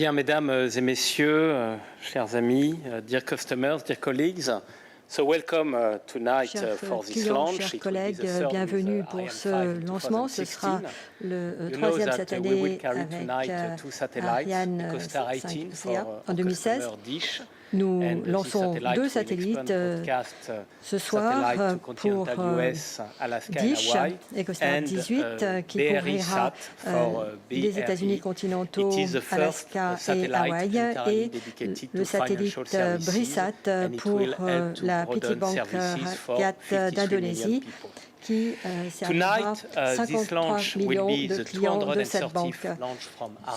Bien, mesdames et messieurs, chers amis, dear customers, dear colleagues, so welcome tonight for this launch. Chers collègues, bienvenue pour ce lancement. Ce sera le troisième cette année avec Ariane 5 en 2016. Nous lançons deux satellites ce soir pour Dish, EchoStar 18, qui couvrira les États-Unis continentaux, Alaska et Hawaï, et le satellite Brisat pour la Petite Banque Rakyat d'Indonésie, qui servira 53 millions de clients de cette banque.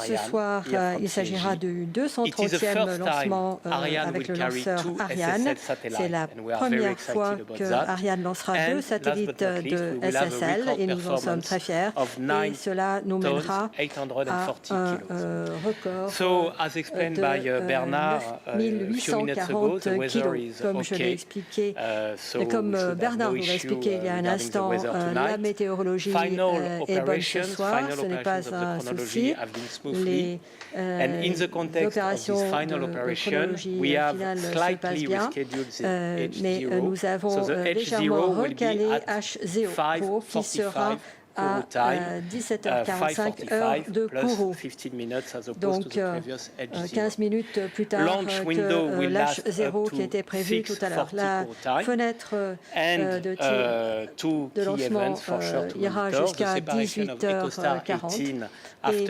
Ce soir, il s'agira du 230e lancement avec le lanceur Ariane. C'est la première fois que Ariane lancera deux satellites de SSL et nous en sommes très fiers. Et cela nous mènera à un record de 9840 kilos. Comme je l'ai expliqué, comme Bernard vous l'a expliqué il y a un instant, la météorologie est bonne ce soir, ce n'est pas un souci. Les opérations de chronologie finale se passent bien, mais nous avons légèrement recalé H0 qui sera à 17h45 heure de Kourou. Donc 15 minutes plus tard que l'H0 qui était prévu tout à l'heure. La fenêtre de tir de lancement ira jusqu'à 18h40 et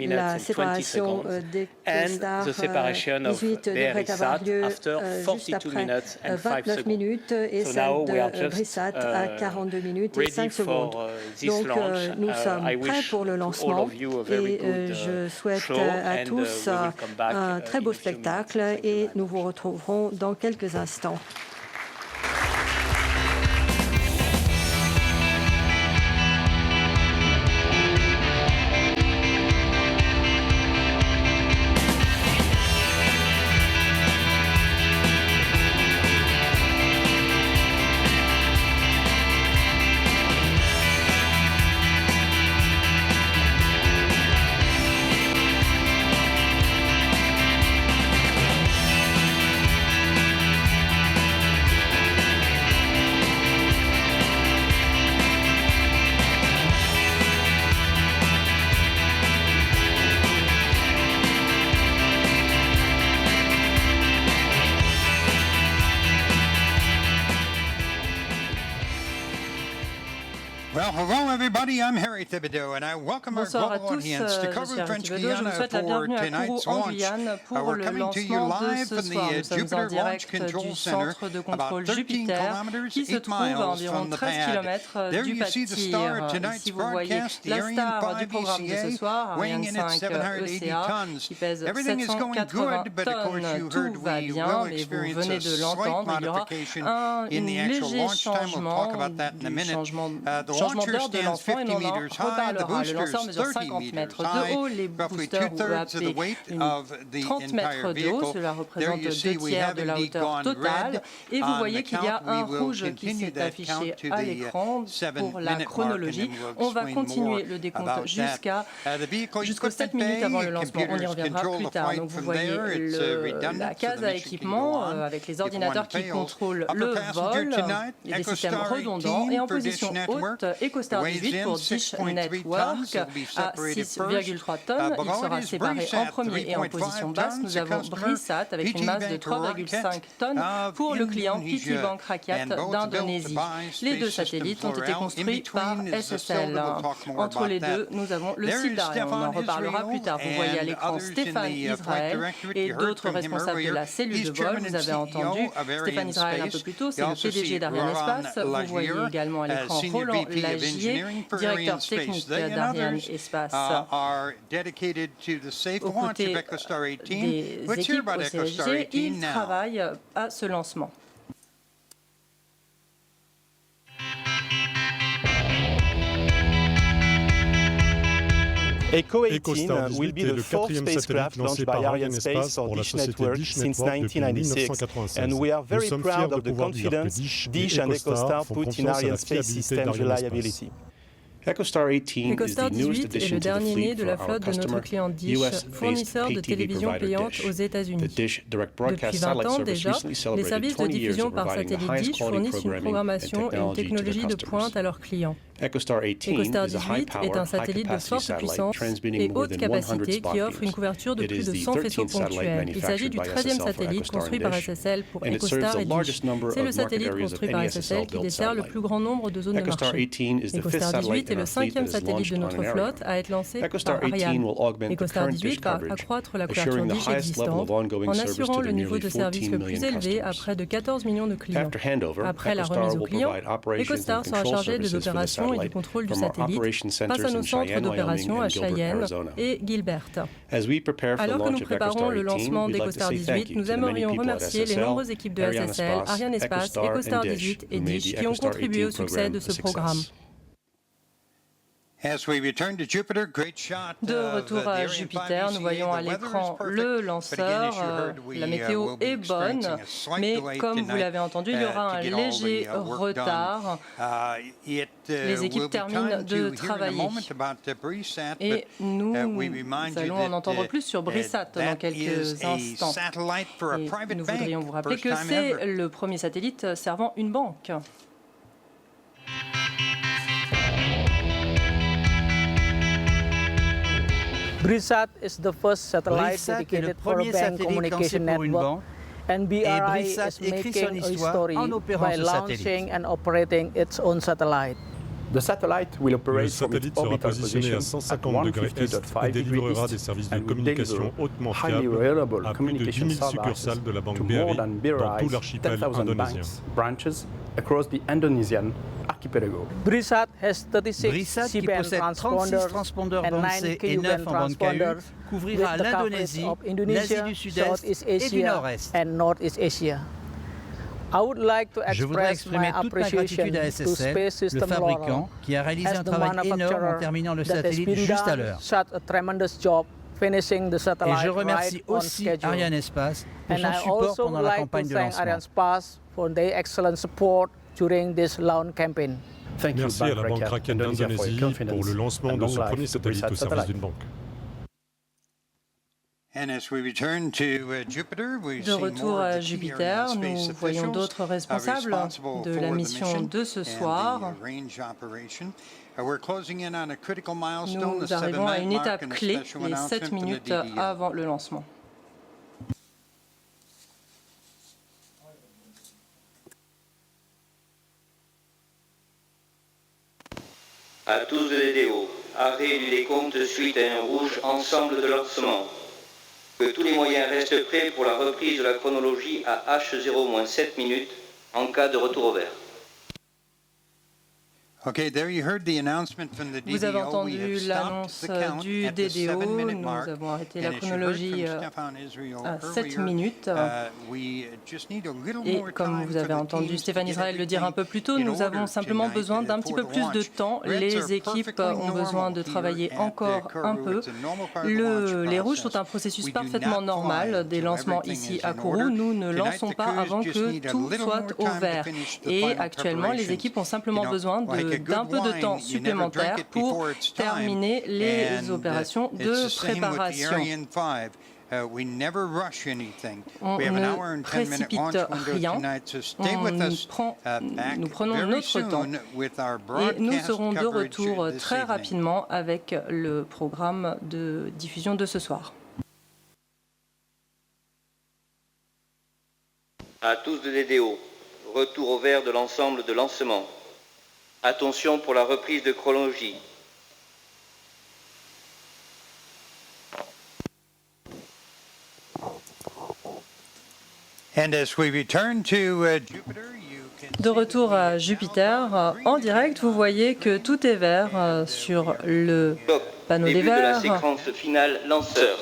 la séparation d'EchoStar 18 devrait avoir lieu juste après 29 minutes et celle de Brisat à 42 minutes et 5 secondes. Donc nous sommes prêts pour le lancement et je souhaite à tous un très beau spectacle et nous vous retrouverons dans quelques instants. Bonsoir à tous, je suis Harry Thibodeau, je vous souhaite la bienvenue à Kourou en Guyane pour le lancement de ce soir. Nous sommes en direct du centre de contrôle Jupiter qui se trouve à environ 13 km du pas de tir. Ici vous voyez la star du programme de ce soir, Ariane 5 ECA qui pèse 780 tonnes. Tout va bien, mais vous venez de l'entendre, il y aura un léger changement d'heure de lancement et on en reparlera. Le lanceur mesure 50 mètres de haut, les boosters OEP 30 mètres de haut, cela représente 2 tiers de la hauteur totale. Et vous voyez qu'il y a un rouge qui s'est affiché à l'écran pour la chronologie. On va continuer le décompte jusqu'aux 7 minutes avant le lancement. On y reviendra plus tard. Donc vous voyez la case à équipement avec les ordinateurs qui contrôlent le vol, et des systèmes redondants. Et en position haute, EchoStar 18 pour Dish Network à 6,3 tonnes. Il sera séparé en premier et en position basse. Nous avons Brisat avec une masse de 3,5 tonnes pour le client Petite Banque Rakyat d'Indonésie. Les deux satellites ont été construits par SSL. Entre les deux, nous avons le Sildar et on en reparlera plus tard. Vous voyez à l'écran Stéphane Israël et d'autres responsables de la cellule de vol. Vous avez entendu Stéphane Israël un peu plus tôt, c'est le PDG d'Ariane Espace. Vous voyez également à l'écran Roland Lagier, directeur technique d'Ariane Espace, aux côtés des équipes au CSG. Il travaille à ce lancement. Echo 18 will be the fourth spacecraft launched by Arianespace for Dish Network since 1996, and we are very proud of the confidence Dish and EchoStar put in Arianespace system's reliability. EchoStar 18 est le dernier né de la flotte de notre client Dish, fournisseur de télévision payante aux États-Unis. Depuis 20 ans déjà, les services de diffusion par satellite Dish fournissent une programmation et une technologie de pointe à leurs clients. EchoStar 18 est un satellite de forte puissance et haute capacité qui offre une couverture de plus de 100 faisceaux ponctuels. Il s'agit du 13e satellite construit par SSL pour EchoStar et Dish. C'est le satellite construit par SSL qui dessert le plus grand nombre de zones de marché. EchoStar 18 est le 5e satellite de notre flotte à être lancé par Ariane. EchoStar 18 va accroître la couverture Dish existante en assurant le niveau de service le plus élevé à près de 14 millions de clients. Après la remise aux clients, EchoStar sera chargé des opérations et du contrôle du satellite face à nos centres d'opération à Cheyenne et Gilbert. Alors que nous préparons le lancement d'EchoStar 18, nous aimerions remercier les nombreuses équipes de SSL, Arianespace, EchoStar 18 et Dish qui ont contribué au succès de ce programme. De retour à Jupiter, nous voyons à l'écran le lanceur. La météo est bonne, mais comme vous l'avez entendu, il y aura un léger retard. Les équipes terminent de travailler. Et nous allons en entendre plus sur Brisat dans quelques instants. Et nous voudrions vous rappeler que c'est le premier satellite servant une banque. Brisat is the first satellite dedicated for a bank communication network, and BRI is making a history by launching and operating its own satellite. Le satellite sera positionné à 150 degrés est et délivrera des services de communication hautement fiables à plus de 10 000 succursales de la banque BRI dans tout l'archipel indonésien. Brisat has 36 C-band transponders and 9 Ku-band transponders couvrira l'Indonésie, l'Asie du Sud-Est et du Nord-Est. and Northeast Asia. I would like to Je voudrais express my exprimer toute ma appreciation gratitude à to SSL, Space le System fabricant, Laurel, qui a réalisé as un the travail énorme en manufacturer terminant le that has satellite been juste à done l'heure. such a tremendous job finishing the Et satellite je remercie right on aussi schedule. Arianespace pour And son I support also pendant would la like campagne to de thank lancement. Arianespace for their excellent support during this launch campaign. Merci à la banque Rakyat d'Indonésie pour le lancement de ce premier satellite au service d'une banque. De retour à Jupiter, nous voyons d'autres responsables de la mission de ce soir. Nous arrivons à une étape clé, les 7 minutes avant le lancement. À tous de DDO, arrêt du décompte suite à un rouge ensemble de lancement. Que tous les moyens restent prêts pour la reprise de la chronologie à H0-7 minutes en cas de retour au vert. Vous avez entendu l'annonce du DDO. Nous avons arrêté la chronologie à 7 minutes. Et comme vous avez entendu Stéphane Israël le dire un peu plus tôt, nous avons simplement besoin d'un petit peu plus de temps. Les équipes ont besoin de travailler encore un peu. Les rouges sont un processus parfaitement normal des lancements ici à Kourou. Nous ne lançons pas avant que tout soit au vert. Et actuellement, les équipes ont simplement besoin d'un peu de temps supplémentaire pour terminer les opérations de préparation. On ne précipite rien, nous prenons notre temps et nous serons de retour très rapidement avec le programme de diffusion de ce soir. À tous de DDO, retour au vert de l'ensemble de lancement. Attention pour la reprise de chronologie. De retour à Jupiter, en direct, vous voyez que tout est vert sur le panneau des verts. Début de la séquence finale lanceur.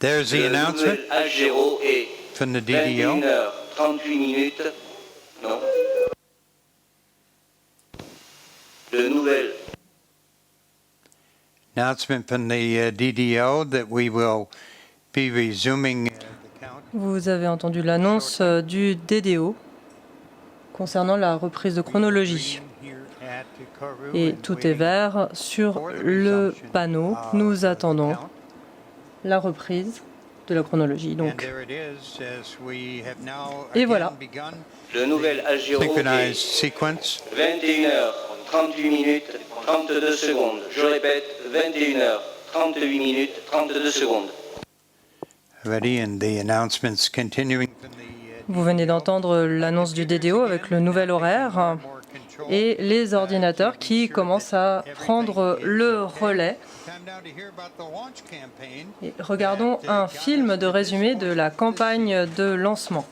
Le nouvel H0 est 21h38 minutes. Non. Le nouvel announcement from the DDO that we will be resuming the count. Vous avez entendu l'annonce du DDO concernant la reprise de chronologie. Et tout est vert sur le panneau. Nous attendons la reprise de la chronologie. Donc. Et voilà. Le nouvel H0 sequence. 21h, 38 minutes, 32 secondes. Je répète, 21h, 38 minutes, 32 secondes. Vous venez d'entendre l'annonce du DDO avec le nouvel horaire et les ordinateurs qui commencent à prendre le relais. Et regardons un film de résumé de la campagne de lancement.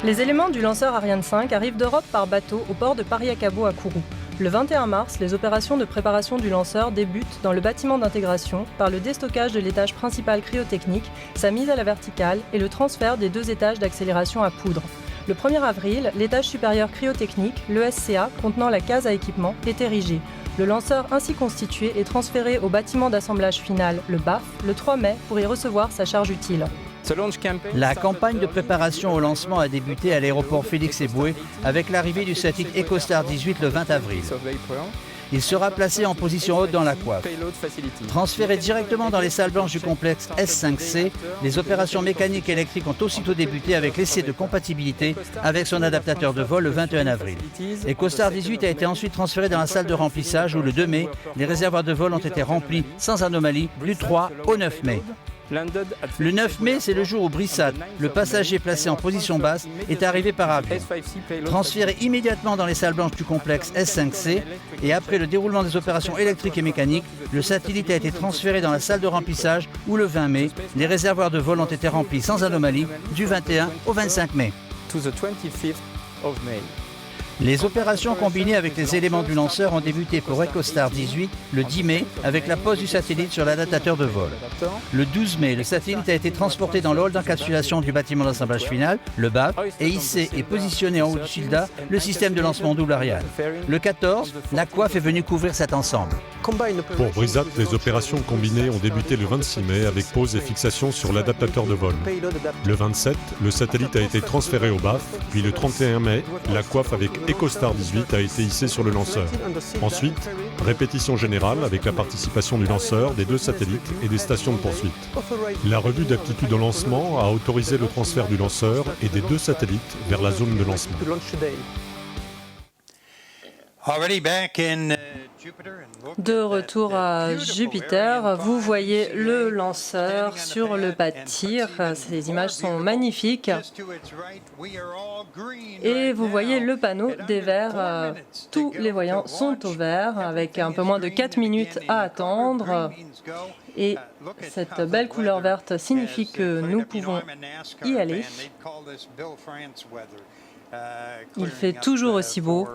Les éléments du lanceur Ariane 5 arrivent d'Europe par bateau au port de Pariacabo à Kourou. Le 21 mars, les opérations de préparation du lanceur débutent dans le bâtiment d'intégration par le déstockage de l'étage principal cryotechnique, sa mise à la verticale et le transfert des 2 étages d'accélération à poudre. Le 1er avril, l'étage supérieur cryotechnique, l'ESCA, contenant la case à équipement, est érigé. Le lanceur ainsi constitué est transféré au bâtiment d'assemblage final, le BAF, le 3 mai pour y recevoir sa charge utile. La campagne de préparation au lancement a débuté à l'aéroport Félix Éboué avec l'arrivée du satellite EcoStar 18 le 20 avril. Il sera placé en position haute dans la coiffe. Transféré directement dans les salles blanches du complexe S5C, les opérations mécaniques et électriques ont aussitôt débuté avec l'essai de compatibilité avec son adaptateur de vol le 21 avril. EcoStar 18 a été ensuite transféré dans la salle de remplissage où le 2 mai, les réservoirs de vol ont été remplis sans anomalie du 3 au 9 mai. Le 9 mai, c'est le jour où Brissat, le passager placé en position basse, est arrivé par avion. Transféré immédiatement dans les salles blanches du complexe S5C et après le déroulement des opérations électriques et mécaniques, le satellite a été transféré dans la salle de remplissage où le 20 mai, les réservoirs de vol ont été remplis sans anomalie du 21 au 25 mai. Les opérations combinées avec les éléments du lanceur ont débuté pour EcoStar 18 le 10 mai avec la pose du satellite sur l'adaptateur de vol. Le 12 mai, le satellite a été transporté dans le hall d'encapsulation du bâtiment d'assemblage final, le BAF, et hissé et positionné en haut du SILDA, le système de lancement double Ariane. Le 14, la coiffe est venue couvrir cet ensemble. Pour Brisat, les opérations combinées ont débuté le 26 mai avec pose et fixation sur l'adaptateur de vol. Le 27, le satellite a été transféré au BAF, puis le 31 mai, la coiffe avec EcoStar 18 a été hissée sur le lanceur. Ensuite, répétition générale avec la participation du lanceur, des 2 satellites et des stations de poursuite. La revue d'aptitude au lancement a autorisé le transfert du lanceur et des 2 satellites vers la zone de lancement. De retour à Jupiter, vous voyez le lanceur sur le pas de tir. Ces images sont magnifiques. Et vous voyez le panneau des verts. Tous les voyants sont au vert avec un peu moins de 4 minutes à attendre. Et cette belle couleur verte signifie que nous pouvons y aller. Il fait toujours aussi beau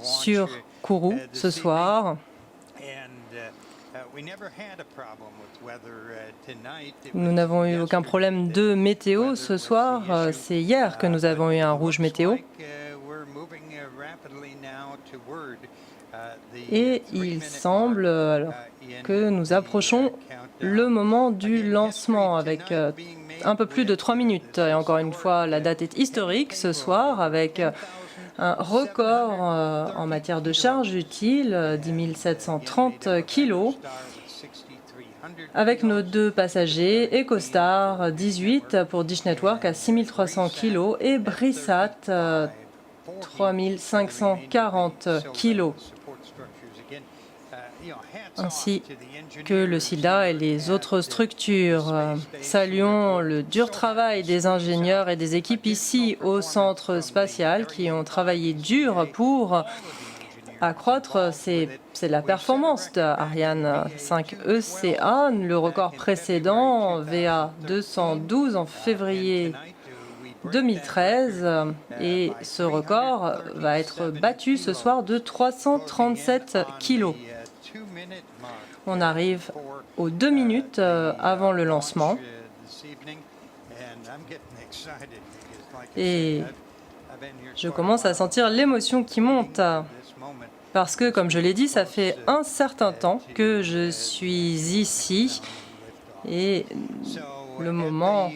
sur Kourou ce soir. Nous n'avons eu aucun problème de météo ce soir. C'est hier que nous avons eu un rouge météo. Et il semble alors que nous approchons le moment du lancement avec un peu plus de 3 minutes. Et encore une fois, la date est historique ce soir avec un record en matière de charge utile, 10 730 kilos, avec nos 2 passagers, EcoStar 18 pour Dish Network à 6 300 kilos et Brissat 3 540 kilos, ainsi que le SILDA et les autres structures. Saluons le dur travail des ingénieurs et des équipes ici au centre spatial qui ont travaillé dur pour accroître la performance de Ariane 5 ECA. Le record précédent, VA 212 en février 2013, et ce record va être battu ce soir de 337 kilos. On arrive aux 2 minutes avant le lancement. Et je commence à sentir l'émotion qui monte. Parce que, comme je l'ai dit, ça fait un certain temps que je suis ici. Et le moment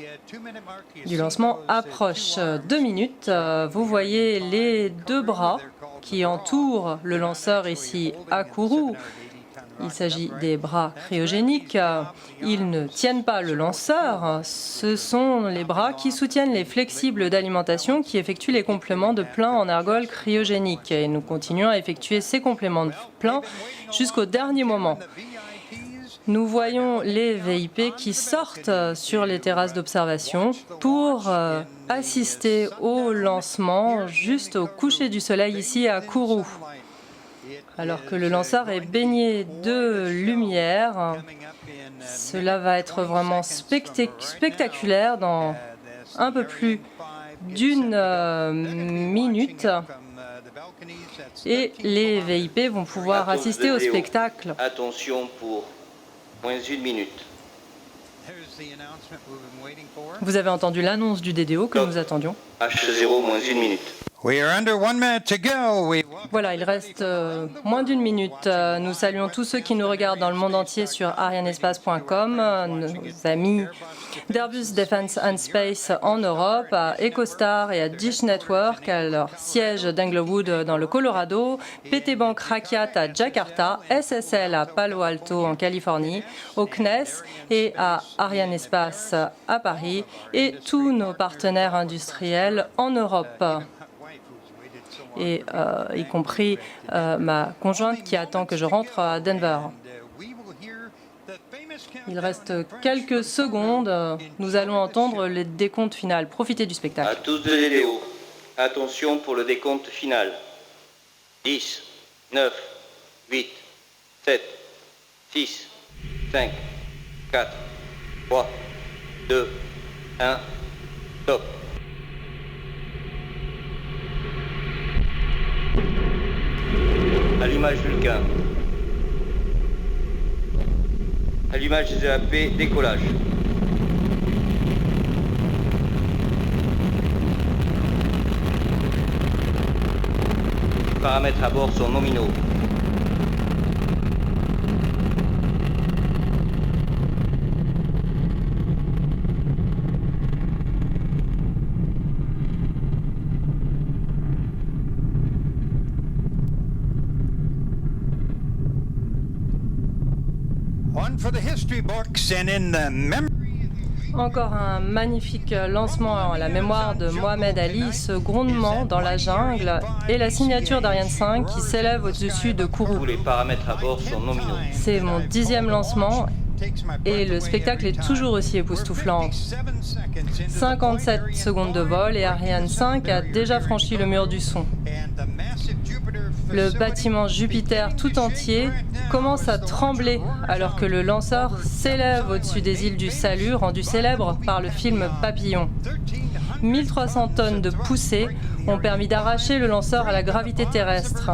du lancement approche. 2 minutes, vous voyez les 2 bras qui entourent le lanceur ici à Kourou. Il s'agit des bras cryogéniques. Ils ne tiennent pas le lanceur. Ce sont les bras qui soutiennent les flexibles d'alimentation qui effectuent les compléments de plein en argol cryogénique. Et nous continuons à effectuer ces compléments de plein jusqu'au dernier moment. Nous voyons les VIP qui sortent sur les terrasses d'observation pour assister au lancement juste au coucher du soleil ici à Kourou. Alors que le lanceur est baigné de lumière, cela va être vraiment spectaculaire dans un peu plus d'une minute. Et les VIP vont pouvoir assister au spectacle. Attention pour moins une minute. Vous avez entendu l'annonce du DDO que nous attendions. H0 moins une minute. Voilà, il reste moins d'une minute. Nous saluons tous ceux qui nous regardent dans le monde entier sur arianespace.com, nos amis d'Airbus Defence and Space en Europe, à EchoStar et à Dish Network, à leur siège d'Englewood dans le Colorado, PT Bank Rakyat à Jakarta, SSL à Palo Alto en Californie, au CNES et à Ariane Espace à Paris, et tous nos partenaires industriels en Europe. Et y compris ma conjointe qui attend que je rentre à Denver. Il reste quelques secondes. Nous allons entendre le décompte final. Profitez du spectacle. À tous de DDO, attention pour le décompte final. 10, 9, 8, 7, 6, 5, 4, 3, 2, 1, top. Allumage Vulcain. Allumage des EAP, décollage. Les paramètres à bord sont nominaux. Encore un magnifique lancement à la mémoire de Mohamed Ali, ce grondement dans la jungle et la signature d'Ariane 5 qui s'élève au-dessus de Kourou. Tous les paramètres à bord sont nominaux. C'est mon 10e lancement et le spectacle est toujours aussi époustouflant. 57 secondes de vol et Ariane 5 a déjà franchi le mur du son. Le bâtiment Jupiter tout entier commence à trembler alors que le lanceur s'élève au-dessus des îles du Salut, rendu célèbre par le film Papillon. 1300 tonnes de poussée ont permis d'arracher le lanceur à la gravité terrestre.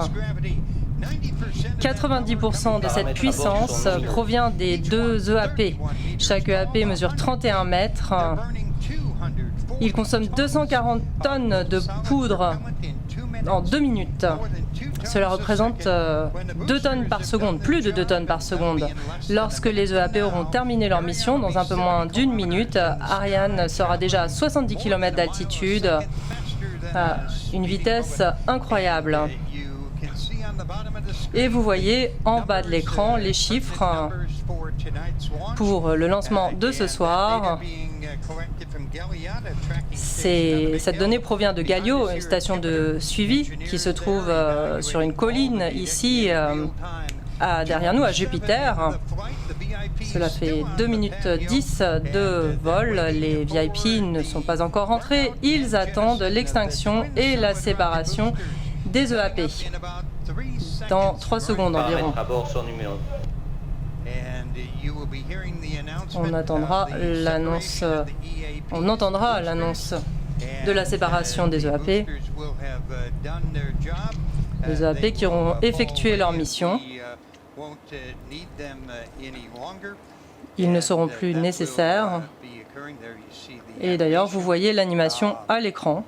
90% de cette puissance provient des 2 EAP. Chaque EAP mesure 31 mètres. Il consomme 240 tonnes de poudre en 2 minutes. Cela représente 2 tonnes par seconde, plus de 2 tonnes par seconde. Lorsque les EAP auront terminé leur mission, dans un peu moins d'1 minute, Ariane sera déjà à 70 km d'altitude, à une vitesse incroyable. Et vous voyez en bas de l'écran les chiffres pour le lancement de ce soir. Cette donnée provient de Galio, une station de suivi qui se trouve sur une colline ici derrière nous à Jupiter. Cela fait 2 minutes 10 de vol. Les VIP ne sont pas encore rentrés. Ils attendent l'extinction et la séparation des EAP dans 3 secondes environ. On entendra l'annonce de la séparation des EAP. Les EAP qui auront effectué leur mission. Ils ne seront plus nécessaires. Et d'ailleurs, vous voyez l'animation à l'écran.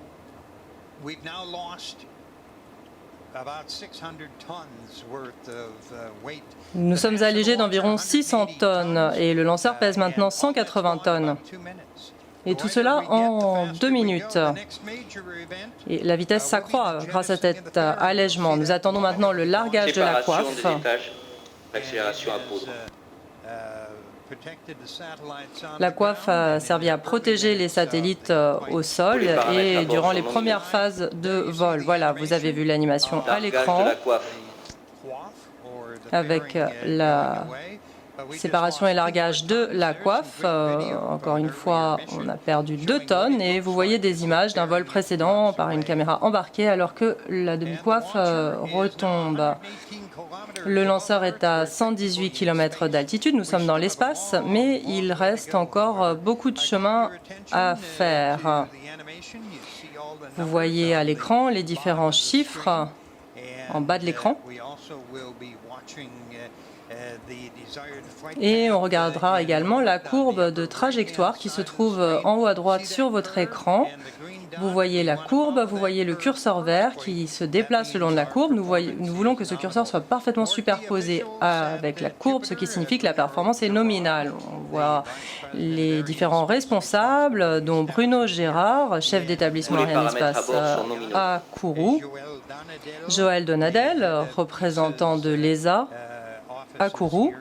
Nous sommes allégés d'environ 600 tonnes et le lanceur pèse maintenant 180 tonnes. Et tout cela en 2 minutes. Et la vitesse s'accroît grâce à cet allègement. Nous attendons maintenant le largage de la coiffe. L'accélération à poudre. La coiffe a servi à protéger les satellites au sol et durant les premières phases de vol. Voilà, vous avez vu l'animation à l'écran avec la séparation et largage de la coiffe. Encore une fois, on a perdu 2 tonnes et vous voyez des images d'un vol précédent par une caméra embarquée alors que la demi-coiffe retombe. Le lanceur est à 118 km d'altitude, nous sommes dans l'espace, mais il reste encore beaucoup de chemin à faire. Vous voyez à l'écran les différents chiffres en bas de l'écran. Et on regardera également la courbe de trajectoire qui se trouve en haut à droite sur votre écran. Vous voyez la courbe, vous voyez le curseur vert qui se déplace le long de la courbe. Nous voulons que ce curseur soit parfaitement superposé avec la courbe, ce qui signifie que la performance est nominale. On voit les différents responsables, dont Bruno Gérard, chef d'établissement Arianespace à Kourou, Joël Donadel, représentant de l'ESA à Kourou,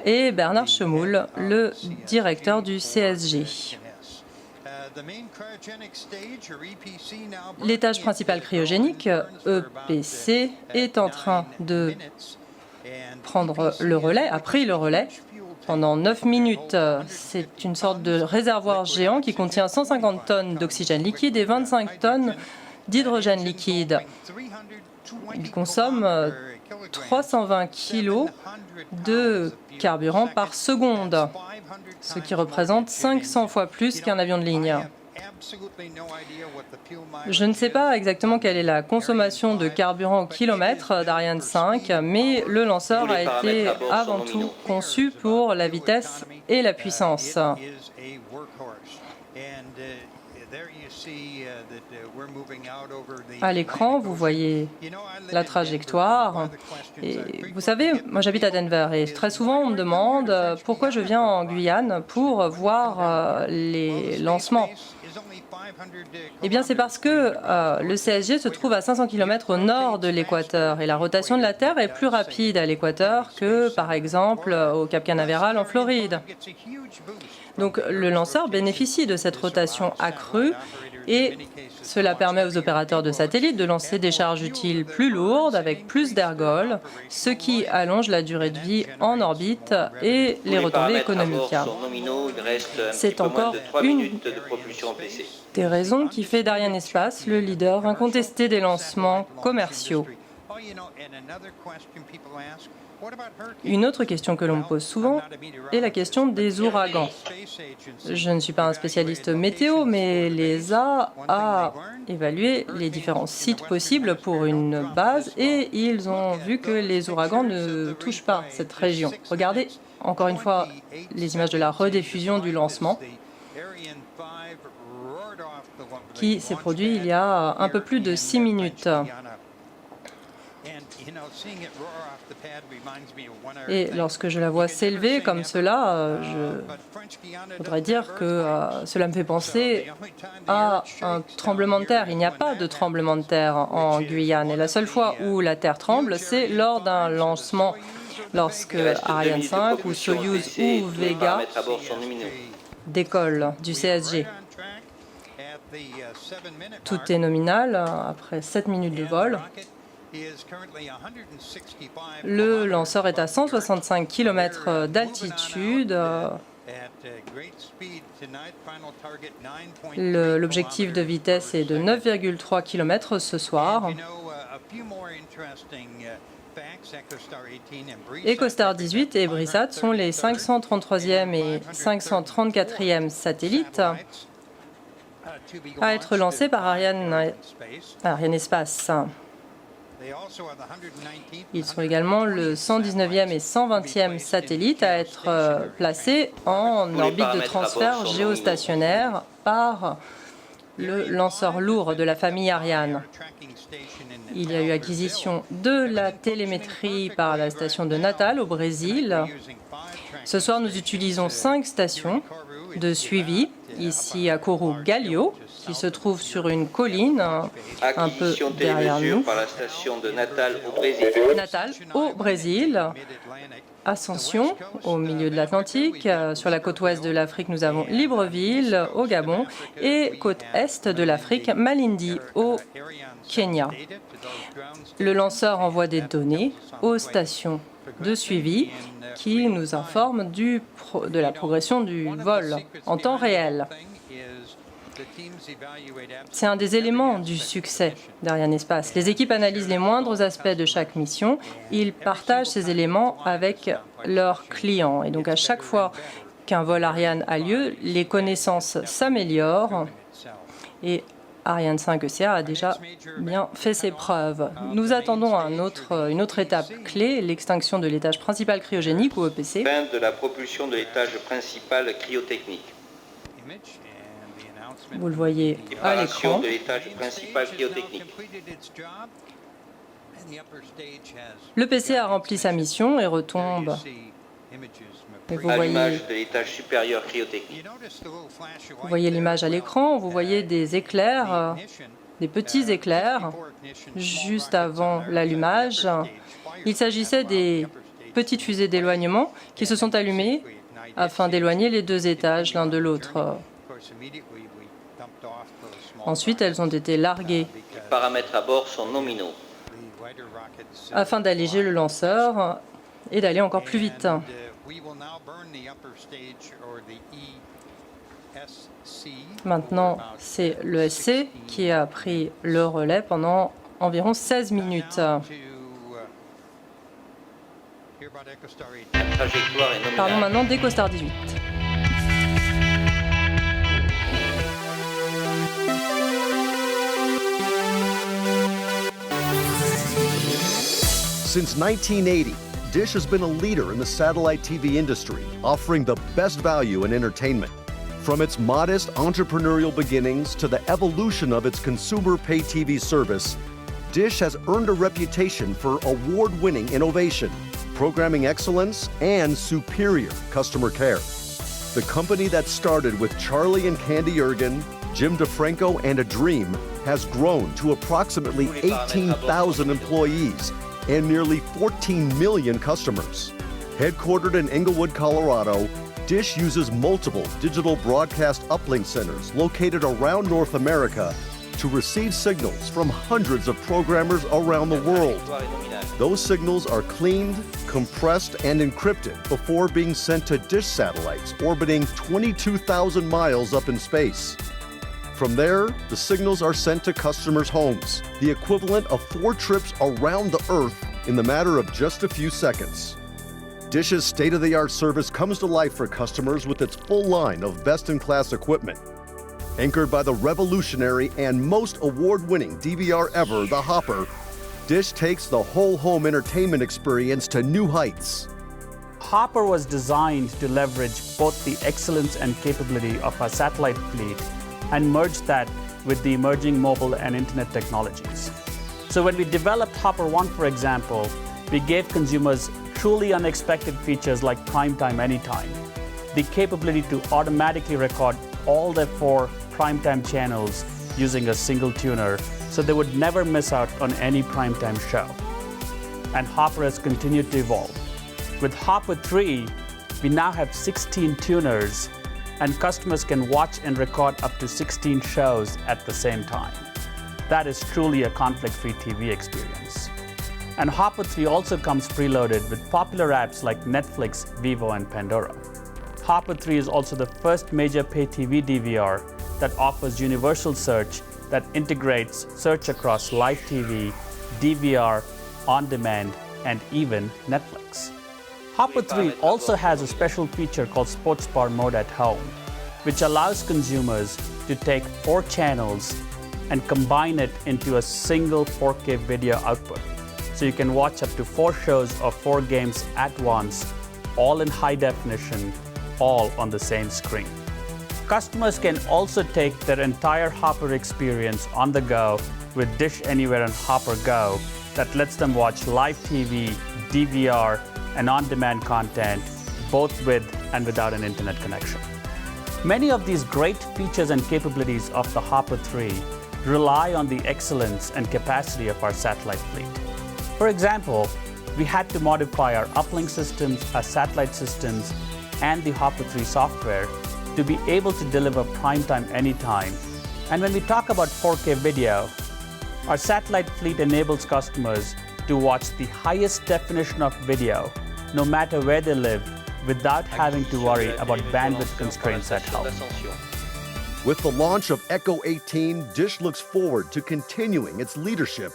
et Bernard Chemoul, le directeur du CSG. L'étage principal cryogénique, EPC, est en train de prendre le relais, a pris le relais pendant 9 minutes. C'est une sorte de réservoir géant qui contient 150 tonnes d'oxygène liquide et 25 tonnes d'hydrogène liquide. Il consomme 320 kg de carburant par seconde, ce qui représente 500 fois plus qu'un avion de ligne. Je ne sais pas exactement quelle est la consommation de carburant au kilomètre d'Ariane 5, mais le lanceur a été avant tout conçu pour la vitesse et la puissance. À l'écran, vous voyez la trajectoire. Et vous savez, moi j'habite à Denver et très souvent on me demande pourquoi je viens en Guyane pour voir les lancements. Eh bien, c'est parce que le CSG se trouve à 500 km au nord de l'équateur et la rotation de la Terre est plus rapide à l'équateur que, par exemple, au Cap Canaveral en Floride. Donc, le lanceur bénéficie de cette rotation accrue et cela permet aux opérateurs de satellites de lancer des charges utiles plus lourdes avec plus d'ergols, ce qui allonge la durée de vie en orbite et les retombées économiques. C'est encore une des raisons qui fait d'Arianespace le leader incontesté des lancements commerciaux. Une autre question que l'on me pose souvent est la question des ouragans. Je ne suis pas un spécialiste météo, mais l'ESA a évalué les différents sites possibles pour une base et ils ont vu que les ouragans ne touchent pas cette région. Regardez encore une fois les images de la rediffusion du lancement qui s'est produit il y a un peu plus de 6 minutes. Et lorsque je la vois s'élever comme cela, je voudrais dire que cela me fait penser à un tremblement de terre. Il n'y a pas de tremblement de terre en Guyane. Et la seule fois où la Terre tremble, c'est lors d'un lancement, lorsque Ariane 5 ou Soyuz ou Vega décollent du CSG. Tout est nominal après 7 minutes de vol. Le lanceur est à 165 km d'altitude. L'objectif de vitesse est de 9,3 km ce soir. EchoStar 18 et Brisat sont les 533e et 534e satellites à être lancés par Arianespace. Ils sont également le 119e et 120e satellite à être placés en orbite de transfert géostationnaire par le lanceur lourd de la famille Ariane. Il y a eu acquisition de la télémétrie par la station de Natal au Brésil. Ce soir, nous utilisons 5 stations de suivi, ici à Corro Gallo, qui se trouve sur une colline un peu derrière nous. Par la station de Natal au Brésil. Natal au Brésil. Ascension, au milieu de l'Atlantique. Sur la côte ouest de l'Afrique, nous avons Libreville, au Gabon, et côte est de l'Afrique, Malindi, au Kenya. Le lanceur envoie des données aux stations de suivi qui nous informent de la progression du vol en temps réel. C'est un des éléments du succès d'Arianespace. Les équipes analysent les moindres aspects de chaque mission. Ils partagent ces éléments avec leurs clients. Et donc, à chaque fois qu'un vol Ariane a lieu, les connaissances s'améliorent. Et Ariane 5 ECA a déjà bien fait ses preuves. Nous attendons une autre étape clé, l'extinction de l'étage principal cryogénique ou EPC. Fin de la propulsion de l'étage principal cryotechnique. Vous le voyez à l'écran. De l'étage principal cryotechnique. Le PC a rempli sa mission et retombe. Et vous voyez de l'étage supérieur cryotechnique. Vous voyez l'image à l'écran, vous voyez des éclairs, des petits éclairs, juste avant l'allumage. Il s'agissait des petites fusées d'éloignement qui se sont allumées afin d'éloigner les 2 étages l'un de l'autre. Ensuite, elles ont été larguées. Les paramètres à bord sont nominaux. Afin d'alléger le lanceur et d'aller encore plus vite. Maintenant, c'est le SC qui a pris le relais pendant environ 16 minutes. Parlons maintenant d'EcoStar 18. Since 1980, Dish has been a leader in the satellite TV industry, offering the best value in entertainment. From its modest entrepreneurial beginnings to the evolution of its consumer pay TV service, Dish has earned a reputation for award-winning innovation, programming excellence, and superior customer care. The company that started with Charlie and Candy Ergen, Jim DeFranco, and a dream has grown to approximately 18,000 employees and nearly 14 million customers. Headquartered in Englewood, Colorado, Dish uses multiple digital broadcast uplink centers located around North America to receive signals from hundreds of programmers around the world. Those signals are cleaned, compressed, and encrypted before being sent to Dish satellites orbiting 22,000 miles up in space. From there, the signals are sent to customers' homes, the equivalent of 4 trips around the Earth in the matter of just a few seconds. Dish's state-of-the-art service comes to life for customers with its full line of best-in-class equipment. Anchored by the revolutionary and most award-winning DVR ever, the Hopper, Dish takes the whole home entertainment experience to new heights. Hopper was designed to leverage both the excellence and capability of our satellite fleet and merge that with the emerging mobile and internet technologies. So when we developed Hopper One, for example, we gave consumers truly unexpected features like Primetime Anytime, the capability to automatically record all their 4 primetime channels using a single tuner, so they would never miss out on any primetime show. And Hopper has continued to evolve. With Hopper 3, we now have 16 tuners, and customers can watch and record up to 16 shows at the same time. That is truly a conflict-free TV experience. And Hopper 3 also comes preloaded with popular apps like Netflix, Vivo, and Pandora. Hopper 3 is also the first major pay TV DVR that offers universal search that integrates search across live TV, DVR, on-demand, and even Netflix. Hopper 3 also has a special feature called Sports Bar Mode at Home, which allows consumers to take 4 channels and combine it into a single 4K video output. So you can watch up to 4 shows or 4 games at once, all in high definition, all on the same screen. Customers can also take their entire Hopper experience on the go with Dish Anywhere and Hopper Go that lets them watch live TV, DVR, and on-demand content, both with and without an internet connection. Many of these great features and capabilities of the Hopper 3 rely on the excellence and capacity of our satellite fleet. For example, we had to modify our uplink systems, our satellite systems, and the Hopper 3 software to be able to deliver primetime anytime. And when we talk about 4K video, our satellite fleet enables customers to watch the highest definition of video, no matter where they live, without having to worry about bandwidth constraints at home. With the launch of Echo 18, Dish looks forward to continuing its leadership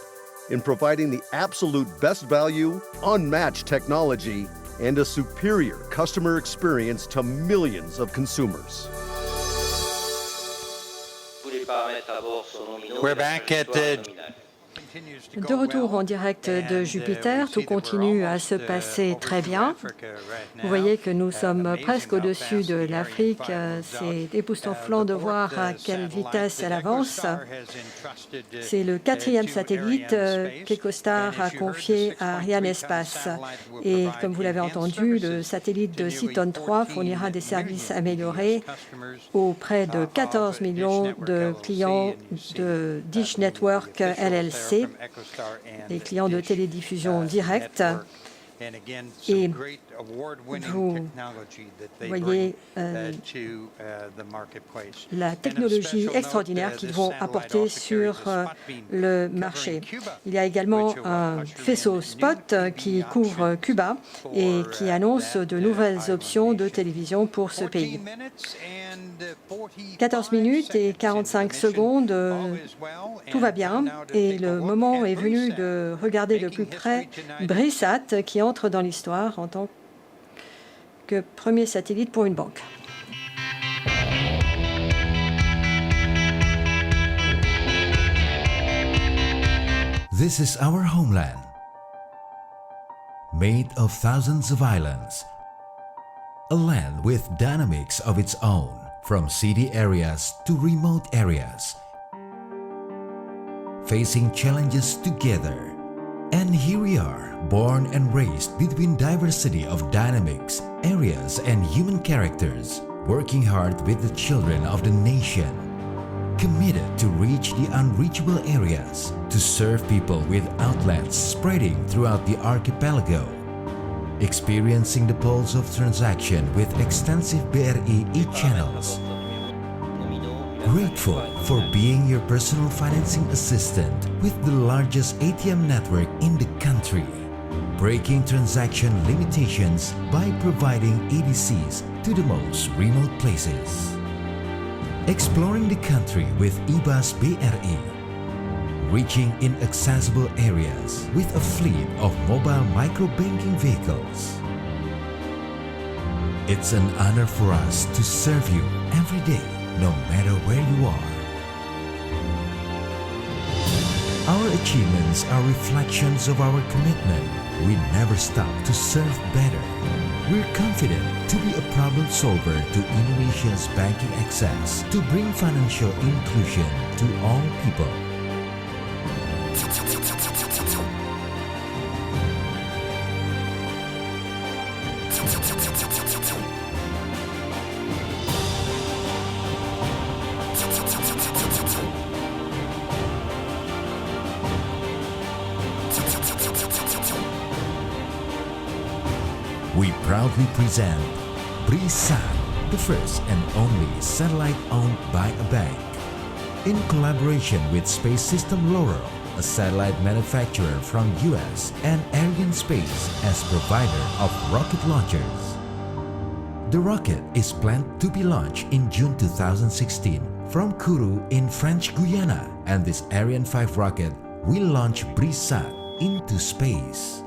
in providing the absolute best value, unmatched technology, and a superior customer experience to millions of consumers. We're back at De retour en direct de Jupiter, tout continue à se passer très bien. Vous voyez que nous sommes presque au-dessus de l'Afrique. C'est époustouflant de voir à quelle vitesse elle avance. C'est le 4e satellite qu'EchoStar a confié à Arianespace. Et comme vous l'avez entendu, le satellite de Citon 3 fournira des services améliorés auprès de 14 millions de clients de Dish Network LLC, les clients de télédiffusion directe. Et vous voyez la technologie extraordinaire qu'ils vont apporter sur le marché. Il y a également un faisceau spot qui couvre Cuba et qui annonce de nouvelles options de télévision pour ce pays. 14 minutes et 45 secondes, tout va bien et le moment est venu de regarder de plus près BRISAT qui entre dans l'histoire en tant que premier satellite pour une banque. This is our homeland, made of thousands of islands, a land with dynamics of its own, from city areas to remote areas, facing challenges together. And here we are, born and raised between diversity of dynamics, areas, and human characters, working hard with the children of the nation, committed to reach the unreachable areas, to serve people with outlets spreading throughout the archipelago, experiencing the pulse of transaction with extensive BRI e-channels, grateful for being your personal financing assistant with the largest ATM network in the country, breaking transaction limitations by providing EDCs to the most remote places, exploring the country with eBus BRI, reaching inaccessible areas with a fleet of mobile microbanking vehicles. It's an honor for us to serve you every day, no matter where you are. Our achievements are reflections of our commitment. We never stop to serve better. We're confident to be a problem solver to Indonesia's banking access, to bring financial inclusion to all people. We proudly present BRISAT, the first and only satellite owned by a bank. In collaboration with Space System Laurel, a satellite manufacturer from US, and Arianespace as provider of rocket launchers. The rocket is planned to be launched in June 2016 from Kourou in French Guiana, and this Ariane 5 rocket will launch BRISAT into space.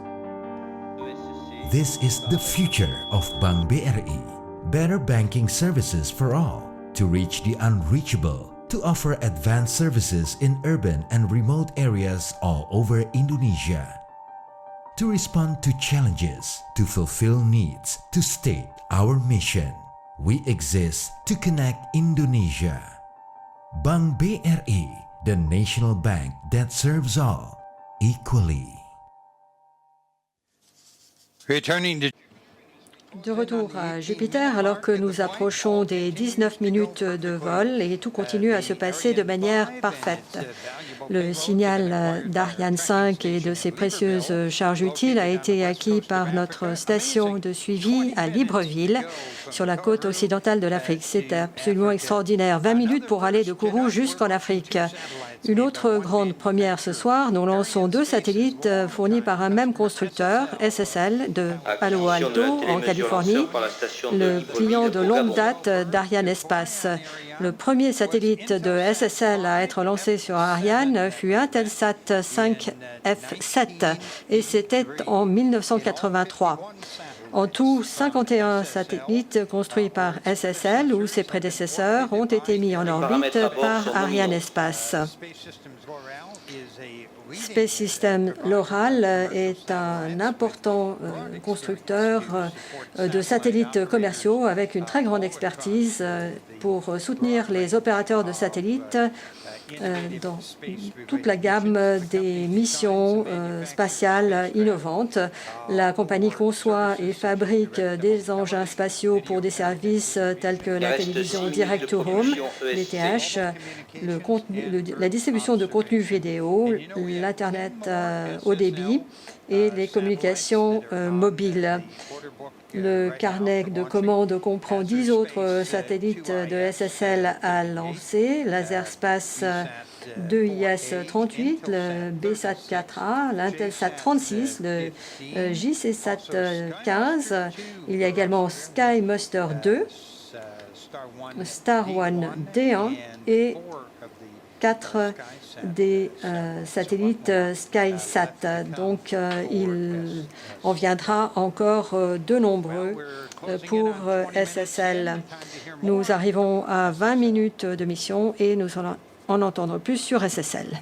This is the future of Bank BRI. Better banking services for all, to reach the unreachable, to offer advanced services in urban and remote areas all over Indonesia, to respond to challenges, to fulfill needs, to state our mission, we exist to connect Indonesia. Bank BRI, the national bank that serves all equally. Returning to De retour à Jupiter, alors que nous approchons des 19 minutes de vol et tout continue à se passer de manière parfaite. Le signal d'Ariane 5 et de ses précieuses charges utiles a été acquis par notre station de suivi à Libreville, sur la côte occidentale de l'Afrique. C'est absolument extraordinaire. 20 minutes pour aller de Kourou jusqu'en Afrique. Une autre grande première ce soir, nous lançons 2 satellites fournis par un même constructeur, SSL, de Palo Alto, en Californie, le client de longue date d'Ariane Espace. Le premier satellite de SSL à être lancé sur Ariane fut Intelsat 5F7 et c'était en 1983. En tout, 51 satellites construits par SSL ou ses prédécesseurs ont été mis en orbite par Ariane Espace. Space Systems Loral est un important constructeur de satellites commerciaux avec une très grande expertise pour soutenir les opérateurs de satellites dans toute la gamme des missions spatiales innovantes. La compagnie conçoit et fabrique des engins spatiaux pour des services tels que la télévision Direct to Home, DTH, la distribution de contenu vidéo, l'Internet haut débit et les communications mobiles. Le carnet de commandes comprend 10 autres satellites de SSL à lancer, Laserspace 2IS-38, le BSAT-4A, l'Intelsat 36, le JCSat 15. Il y a également SkyMuster 2, Star One D1 et 4 des satellites SkySat. Donc, il en viendra encore de nombreux pour SSL. Nous arrivons à 20 minutes de mission et nous allons en entendre plus sur SSL.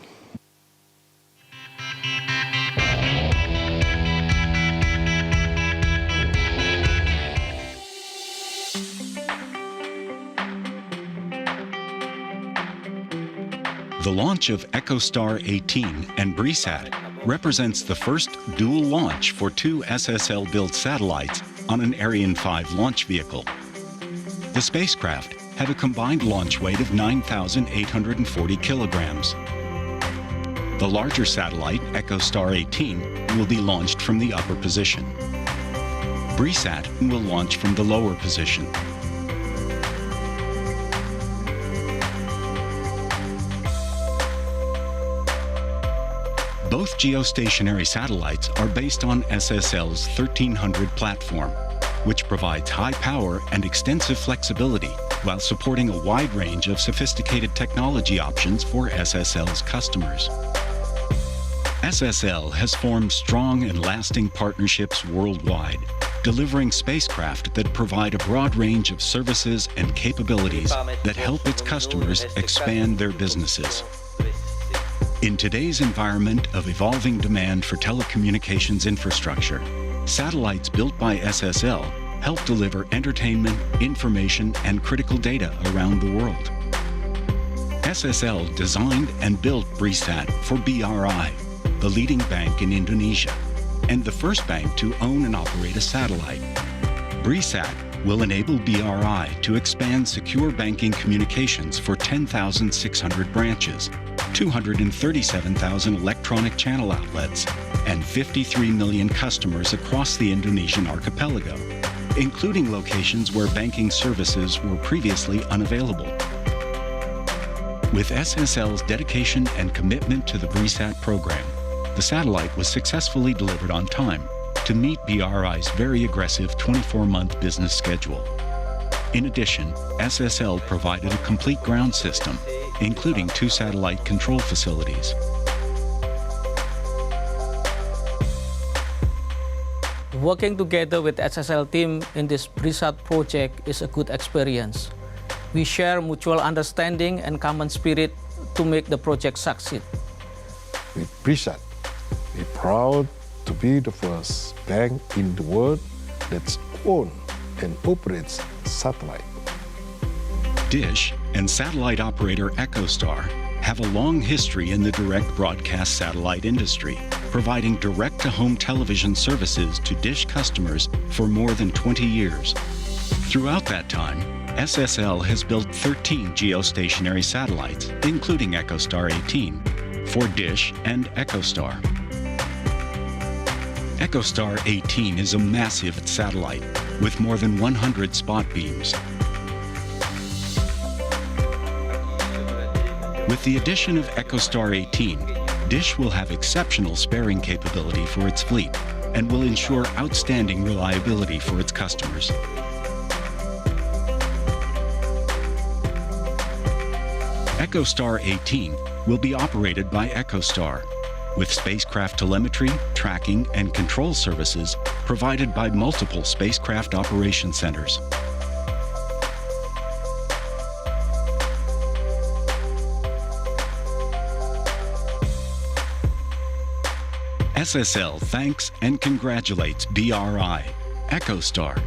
The launch of EchoStar 18 and BRISAT represents the first dual launch for 2 SSL-built satellites on an Ariane 5 launch vehicle. The spacecraft have a combined launch weight of 9,840 kilograms. The larger satellite, EchoStar 18, will be launched from the upper position. BRISAT will launch from the lower position. Both geostationary satellites are based on SSL's 1300 platform, which provides high power and extensive flexibility while supporting a wide range of sophisticated technology options for SSL's customers. SSL has formed strong and lasting partnerships worldwide, delivering spacecraft that provide a broad range of services and capabilities that help its customers expand their businesses. In today's environment of evolving demand for telecommunications infrastructure, satellites built by SSL help deliver entertainment, information, and critical data around the world. SSL designed and built BRISAT for BRI, the leading bank in Indonesia, and the first bank to own and operate a satellite. BRISAT will enable BRI to expand secure banking communications for 10,600 branches, 237,000 electronic channel outlets, and 53 million customers across the Indonesian archipelago, including locations where banking services were previously unavailable. With SSL's dedication and commitment to the BRISAT program, the satellite was successfully delivered on time to meet BRI's very aggressive 24-month business schedule. In addition, SSL provided a complete ground system, including 2 satellite control facilities. Working together with SSL team in this BRISAT project is a good experience. We share mutual understanding and common spirit to make the project succeed. With BRISAT, we're proud to be the first bank in the world that owns and operates satellite. Dish and satellite operator EchoStar have a long history in the direct broadcast satellite industry, providing direct-to-home television services to Dish customers for more than 20 years. Throughout that time, SSL has built 13 geostationary satellites, including EchoStar 18, for Dish and EchoStar. EchoStar 18 is a massive satellite with more than 100 spot beams. With the addition of EchoStar 18, Dish will have exceptional sparing capability for its fleet and will ensure outstanding reliability for its customers. EchoStar 18 will be operated by EchoStar, with spacecraft telemetry, tracking, and control services provided by multiple spacecraft operation centers. SSL thanks and congratulates BRI, EchoStar,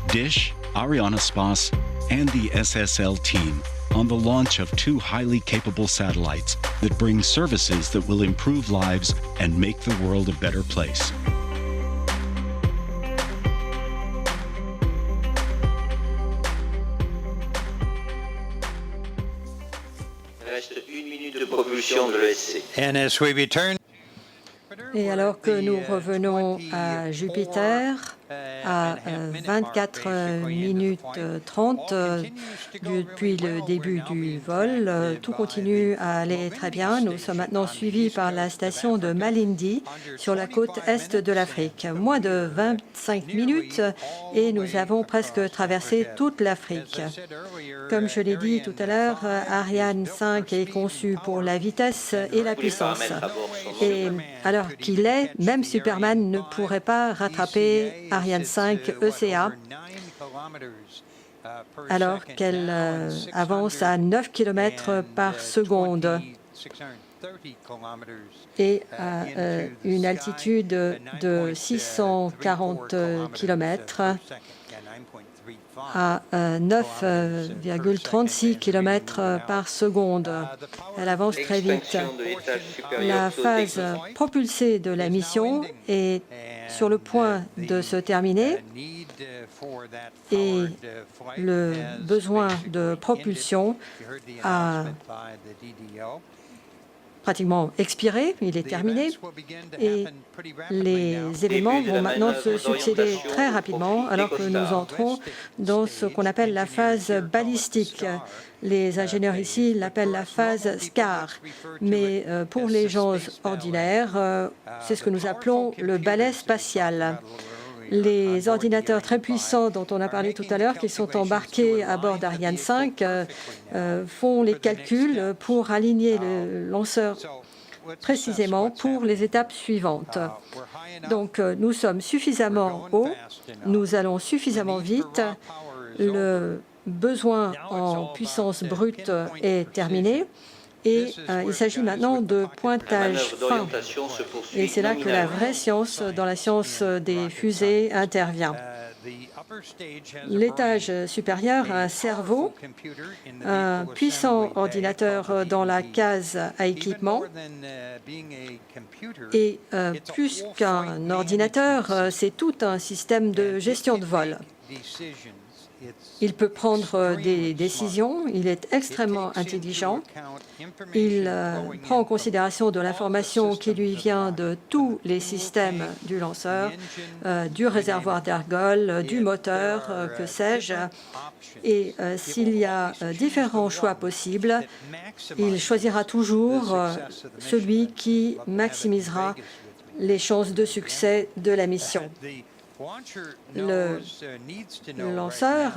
Dish, Arianespace, and the SSL team on the launch of 2 highly capable satellites that bring services that will improve lives and make the world a better place. Reste 1 minute de propulsion de l'ESC. And as we return. Et alors que nous revenons à Jupiter, à 24 minutes 30 depuis le début du vol, tout continue à aller très bien. Nous sommes maintenant suivis par la station de Malindi sur la côte est de l'Afrique. Moins de 25 minutes et nous avons presque traversé toute l'Afrique. Comme je l'ai dit tout à l'heure, Ariane 5 est conçu pour la vitesse et la puissance. Et alors qu'il est, même Superman ne pourrait pas rattraper Ariane 5 ECA alors qu'elle avance à 9 km par seconde et à une altitude de 640 km à 9,36 km par seconde. Elle avance très vite. La phase propulsée de la mission est sur le point de se terminer et le besoin de propulsion a pratiquement expiré, il est terminé et les éléments vont maintenant se succéder très rapidement alors que nous entrons dans ce qu'on appelle la phase balistique. Les ingénieurs ici l'appellent la phase SCAR, mais pour les gens ordinaires, c'est ce que nous appelons le balai spatial. Les ordinateurs très puissants dont on a parlé tout à l'heure, qui sont embarqués à bord d'Ariane 5, font les calculs pour aligner le lanceur précisément pour les étapes suivantes. Donc, nous sommes suffisamment hauts, nous allons suffisamment vite, le besoin en puissance brute est terminé. Et il s'agit maintenant de pointage fin. Et c'est là que la vraie science, dans la science des fusées, intervient. L'étage supérieur a un cerveau, un puissant ordinateur dans la case à équipement. Et plus qu'un ordinateur, c'est tout un système de gestion de vol. Il peut prendre des décisions, il est extrêmement intelligent, il prend en considération de l'information qui lui vient de tous les systèmes du lanceur, du réservoir d'ergol, du moteur, que sais-je, et s'il y a différents choix possibles, il choisira toujours celui qui maximisera les chances de succès de la mission. Le lanceur,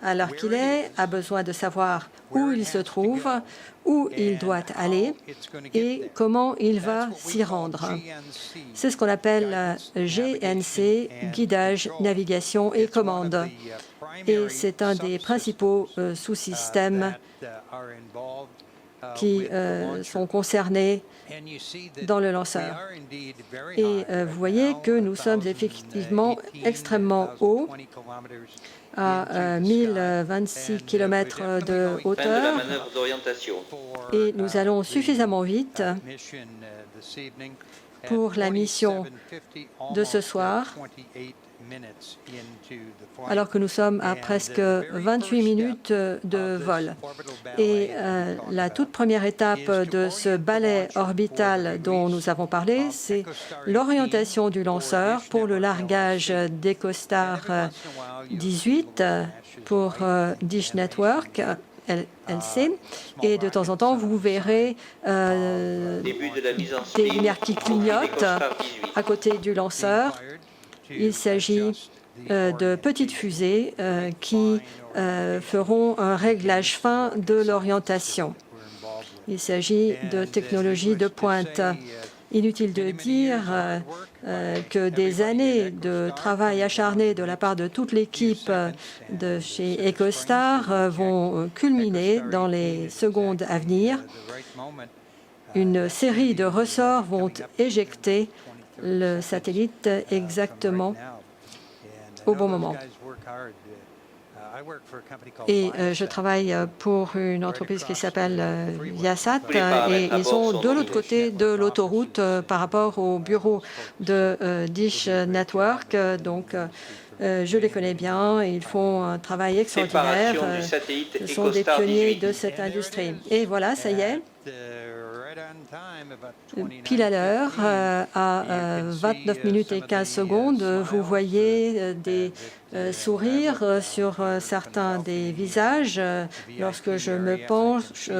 à l'heure qu'il est, a besoin de savoir où il se trouve, où il doit aller et comment il va s'y rendre. C'est ce qu'on appelle GNC, guidage, navigation et commande. Et c'est un des principaux sous-systèmes qui sont concernés dans le lanceur. Et vous voyez que nous sommes effectivement extrêmement hauts, à 1026 km de hauteur, et nous allons suffisamment vite pour la mission de ce soir, alors que nous sommes à presque 28 minutes de vol. Et la toute première étape de ce balai orbital dont nous avons parlé, c'est l'orientation du lanceur pour le largage d'EcoStar 18 pour Dish Network, LC, et de temps en temps, vous verrez des lumières qui clignotent à côté du lanceur. Il s'agit de petites fusées qui feront un réglage fin de l'orientation. Il s'agit de technologies de pointe. Inutile de dire que des années de travail acharné de la part de toute l'équipe de chez EcoStar vont culminer dans les secondes à venir. Une série de ressorts vont éjecter le satellite exactement au bon moment. Et je travaille pour une entreprise qui s'appelle Viasat et ils sont de l'autre côté de l'autoroute par rapport au bureau de Dish Network. Donc, je les connais bien, ils font un travail extraordinaire. Ce sont des pionniers de cette industrie. Et voilà, ça y est. Pile à l'heure, à 29 minutes et 15 secondes, vous voyez des sourires sur certains des visages. Lorsque je me penche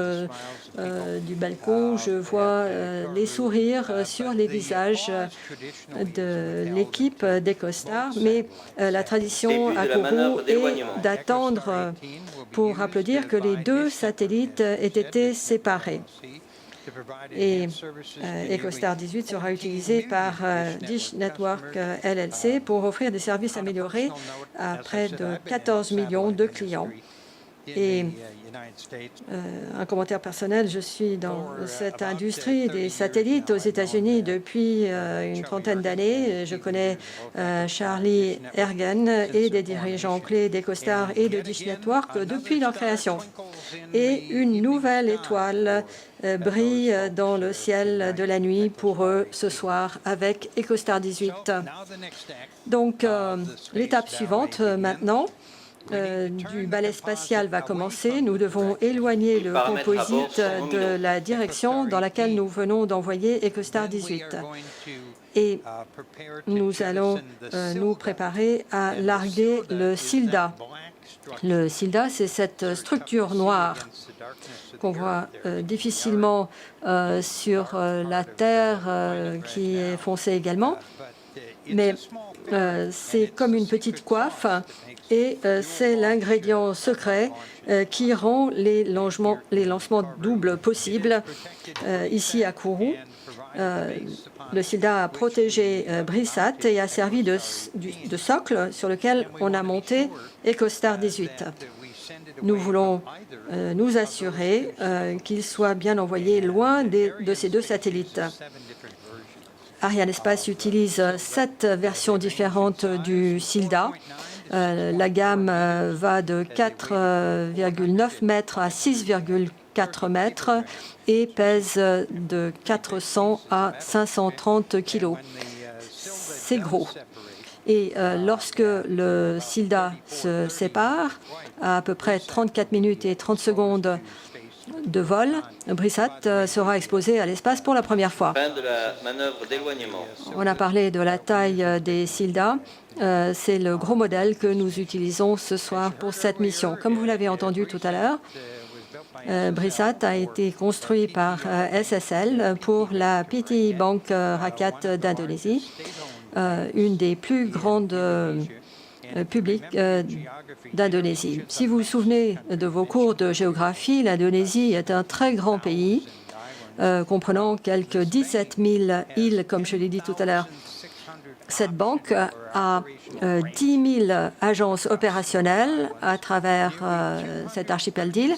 du balcon, je vois les sourires sur les visages de l'équipe d'EcoStar. Mais la tradition à Kourou est d'attendre pour applaudir que les deux satellites aient été séparés. Et EcoStar 18 sera utilisé par Dish Network LLC pour offrir des services améliorés à près de 14 millions de clients. Et un commentaire personnel, je suis dans cette industrie des satellites aux États-Unis depuis une trentaine d'années. Je connais Charlie Ergen et des dirigeants clés d'EcoStar et de Dish Network depuis leur création. Et une nouvelle étoile brille dans le ciel de la nuit pour eux ce soir avec EcoStar 18. Donc, l'étape suivante maintenant du balai spatial va commencer. Nous devons éloigner le composite de la direction dans laquelle nous venons d'envoyer EcoStar 18. Et nous allons nous préparer à larguer le SILDA. Le SILDA, c'est cette structure noire qu'on voit difficilement sur la Terre qui est foncée également. Mais c'est comme une petite coiffe et c'est l'ingrédient secret qui rend les lancements doubles possibles ici à Kourou. Le SILDA a protégé Brisat et a servi de socle sur lequel on a monté EcoStar 18. Nous voulons nous assurer qu'il soit bien envoyé loin de ces deux satellites. Arianespace utilise 7 versions différentes du SILDA. La gamme va de 4,9 mètres à 6,4 mètres et pèse de 400 à 530 kilos. C'est gros. Et lorsque le SILDA se sépare, à peu près 34 minutes et 30 secondes de vol, Brisat sera exposé à l'espace pour la première fois. Fin de la manœuvre d'éloignement. On a parlé de la taille des SILDA. C'est le gros modèle que nous utilisons ce soir pour cette mission. Comme vous l'avez entendu tout à l'heure, Brisat a été construit par SSL pour la PT Bank Rakyat d'Indonésie, une des plus grandes publiques d'Indonésie. Si vous vous souvenez de vos cours de géographie, l'Indonésie est un très grand pays, comprenant quelques 17 000 îles, comme je l'ai dit tout à l'heure. Cette banque a 10 000 agences opérationnelles à travers cet archipel d'îles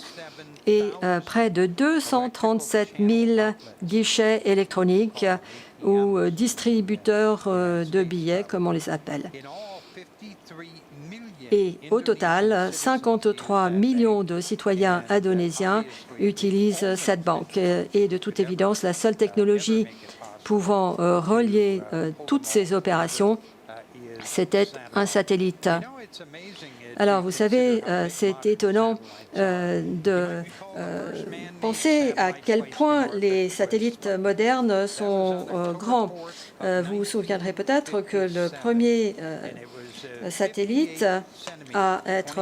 et près de 237 000 guichets électroniques ou distributeurs de billets, comme on les appelle. Et au total, 53 millions de citoyens indonésiens utilisent cette banque. Et de toute évidence, la seule technologie pouvant relier toutes ces opérations, c'était un satellite. Alors, vous savez, c'est étonnant de penser à quel point les satellites modernes sont grands. Vous vous souviendrez peut-être que le premier satellite à être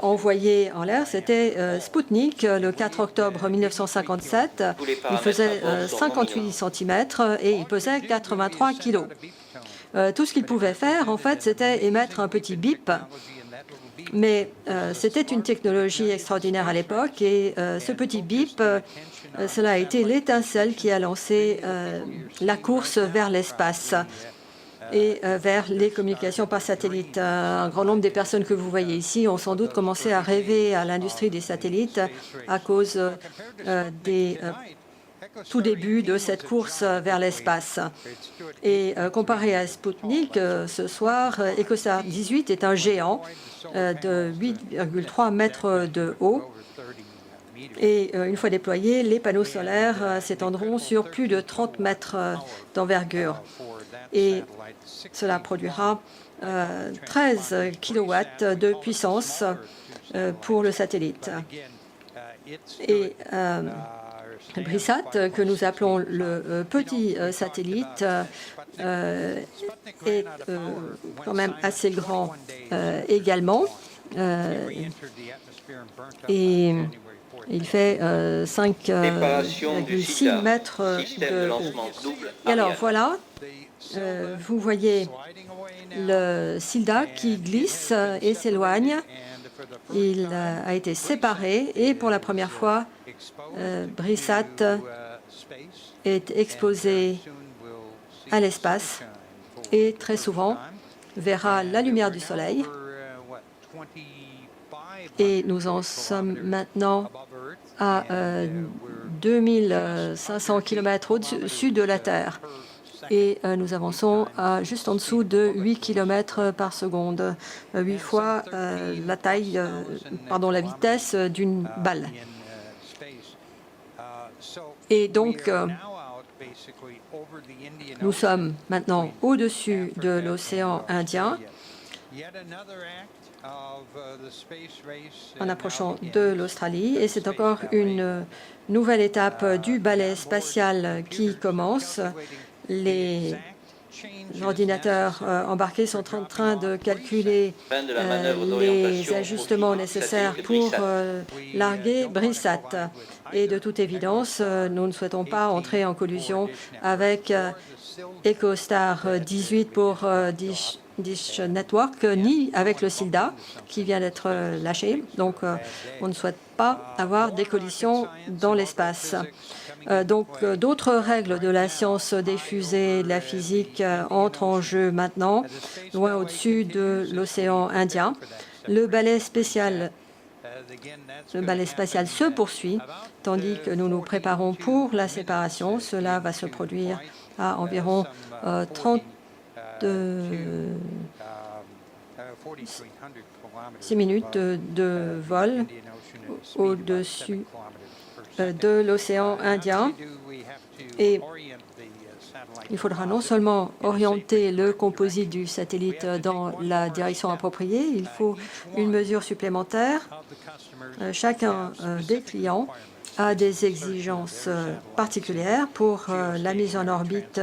envoyé en l'air, c'était Sputnik, le 4 octobre 1957. Il faisait 58 cm et il pesait 83 kg. Tout ce qu'il pouvait faire, en fait, c'était émettre un petit bip. Mais c'était une technologie extraordinaire à l'époque et ce petit bip, cela a été l'étincelle qui a lancé la course vers l'espace et vers les communications par satellite. Un grand nombre des personnes que vous voyez ici ont sans doute commencé à rêver à l'industrie des satellites à cause des tout début de cette course vers l'espace. Et comparé à Sputnik, ce soir, EchoStar 18 est un géant de 8,3 mètres de haut. Et une fois déployés, les panneaux solaires s'étendront sur plus de 30 mètres d'envergure. Et cela produira 13 kilowatts de puissance pour le satellite. Et Brisat, que nous appelons le petit satellite, est quand même assez grand également. Et il fait 5,6 mètres de haut. Et alors voilà, vous voyez le SILDA qui glisse et s'éloigne. Il a été séparé et pour la première fois, Brisat est exposé à l'espace et très souvent verra la lumière du soleil. Et nous en sommes maintenant à 2500 km au-dessus de la Terre. Et nous avançons à juste en dessous de 8 km par seconde, 8 fois la vitesse d'une balle. Et donc, nous sommes maintenant au-dessus de l'océan Indien, en approchant de l'Australie. Et c'est encore une nouvelle étape du balai spatial qui commence. Les ordinateurs embarqués sont en train de calculer les ajustements nécessaires pour larguer Brisat. Et de toute évidence, nous ne souhaitons pas entrer en collusion avec EchoStar 18 pour Dish Network, ni avec le SILDA qui vient d'être lâché. Donc, on ne souhaite pas avoir des collisions dans l'espace. Donc, d'autres règles de la science des fusées, de la physique entrent en jeu maintenant, loin au-dessus de l'océan Indien. Le balai spatial se poursuit, tandis que nous nous préparons pour la séparation. Cela va se produire à environ 36 minutes de vol au-dessus de l'océan Indien. Et il faudra non seulement orienter le composite du satellite dans la direction appropriée, il faut une mesure supplémentaire. Chacun des clients a des exigences particulières pour la mise en orbite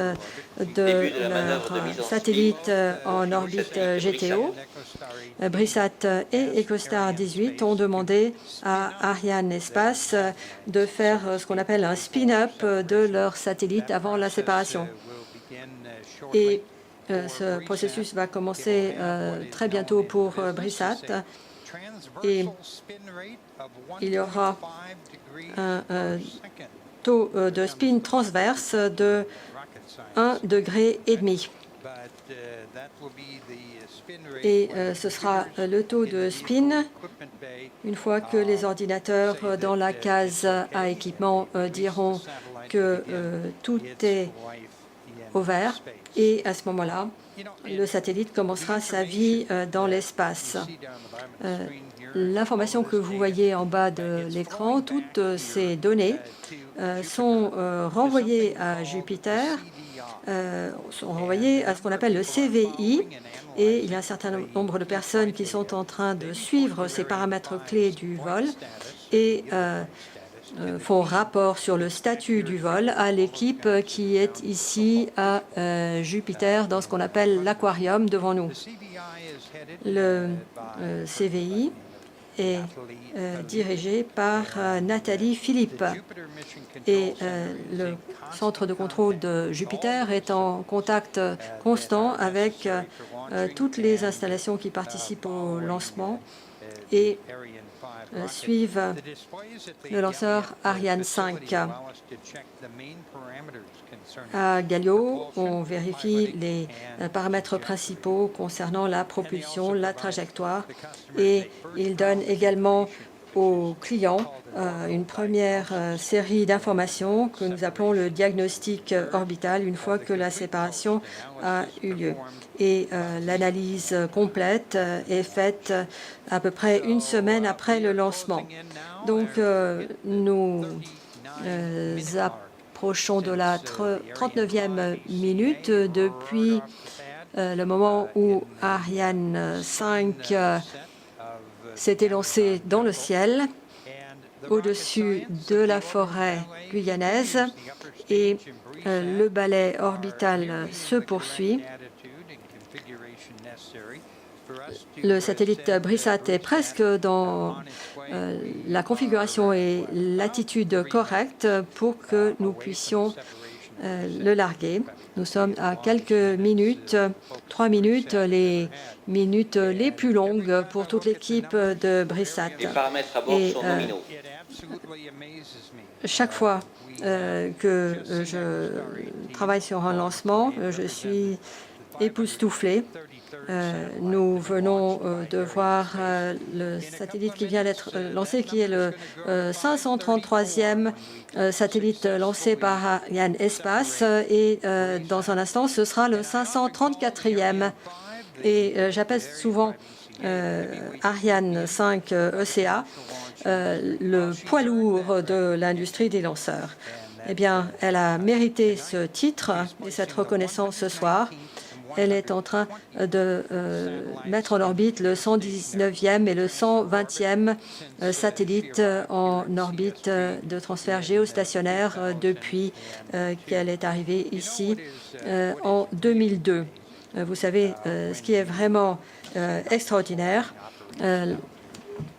de leur satellite en orbite GTO. Brisat et EchoStar 18 ont demandé à Arianespace de faire ce qu'on appelle un spin-up de leur satellite avant la séparation. Et ce processus va commencer très bientôt pour Brisat. Et il y aura un taux de spin transverse de 1,5 degré. Et ce sera le taux de spin une fois que les ordinateurs dans la case à équipement diront que tout est au vert. Et à ce moment-là, le satellite commencera sa vie dans l'espace. L'information que vous voyez en bas de l'écran, toutes ces données sont renvoyées à Jupiter, sont renvoyées à ce qu'on appelle le CVI, et il y a un certain nombre de personnes qui sont en train de suivre ces paramètres clés du vol et font rapport sur le statut du vol à l'équipe qui est ici à Jupiter dans ce qu'on appelle l'aquarium devant nous. Le CVI est dirigé par Nathalie Philippe et le centre de contrôle de Jupiter est en contact constant avec toutes les installations qui participent au lancement et suivent le lanceur Ariane 5. À Galileo, on vérifie les paramètres principaux concernant la propulsion, la trajectoire, et il donne également aux clients une première série d'informations que nous appelons le diagnostic orbital une fois que la séparation a eu lieu. Et l'analyse complète est faite à peu près une semaine après le lancement. Donc, nous approchons de la 39e minute depuis le moment où Ariane 5 s'était lancé dans le ciel au-dessus de la forêt guyanaise et le balai orbital se poursuit. Le satellite Brisat est presque dans la configuration et l'attitude correcte pour que nous puissions le larguer. Nous sommes à quelques minutes, 3 minutes, les minutes les plus longues pour toute l'équipe de Brisat. Les paramètres à bord sont nominaux. Chaque fois que je travaille sur un lancement, je suis époustouflée. Nous venons de voir le satellite qui vient d'être lancé, qui est le 533e satellite lancé par Ariane Espace. Et dans un instant, ce sera le 534e. Et j'appelle souvent Ariane 5 ECA le poids lourd de l'industrie des lanceurs. Eh bien, elle a mérité ce titre et cette reconnaissance ce soir. Elle est en train de mettre en orbite le 119e et le 120e satellite en orbite de transfert géostationnaire depuis qu'elle est arrivée ici en 2002. Vous savez, ce qui est vraiment extraordinaire,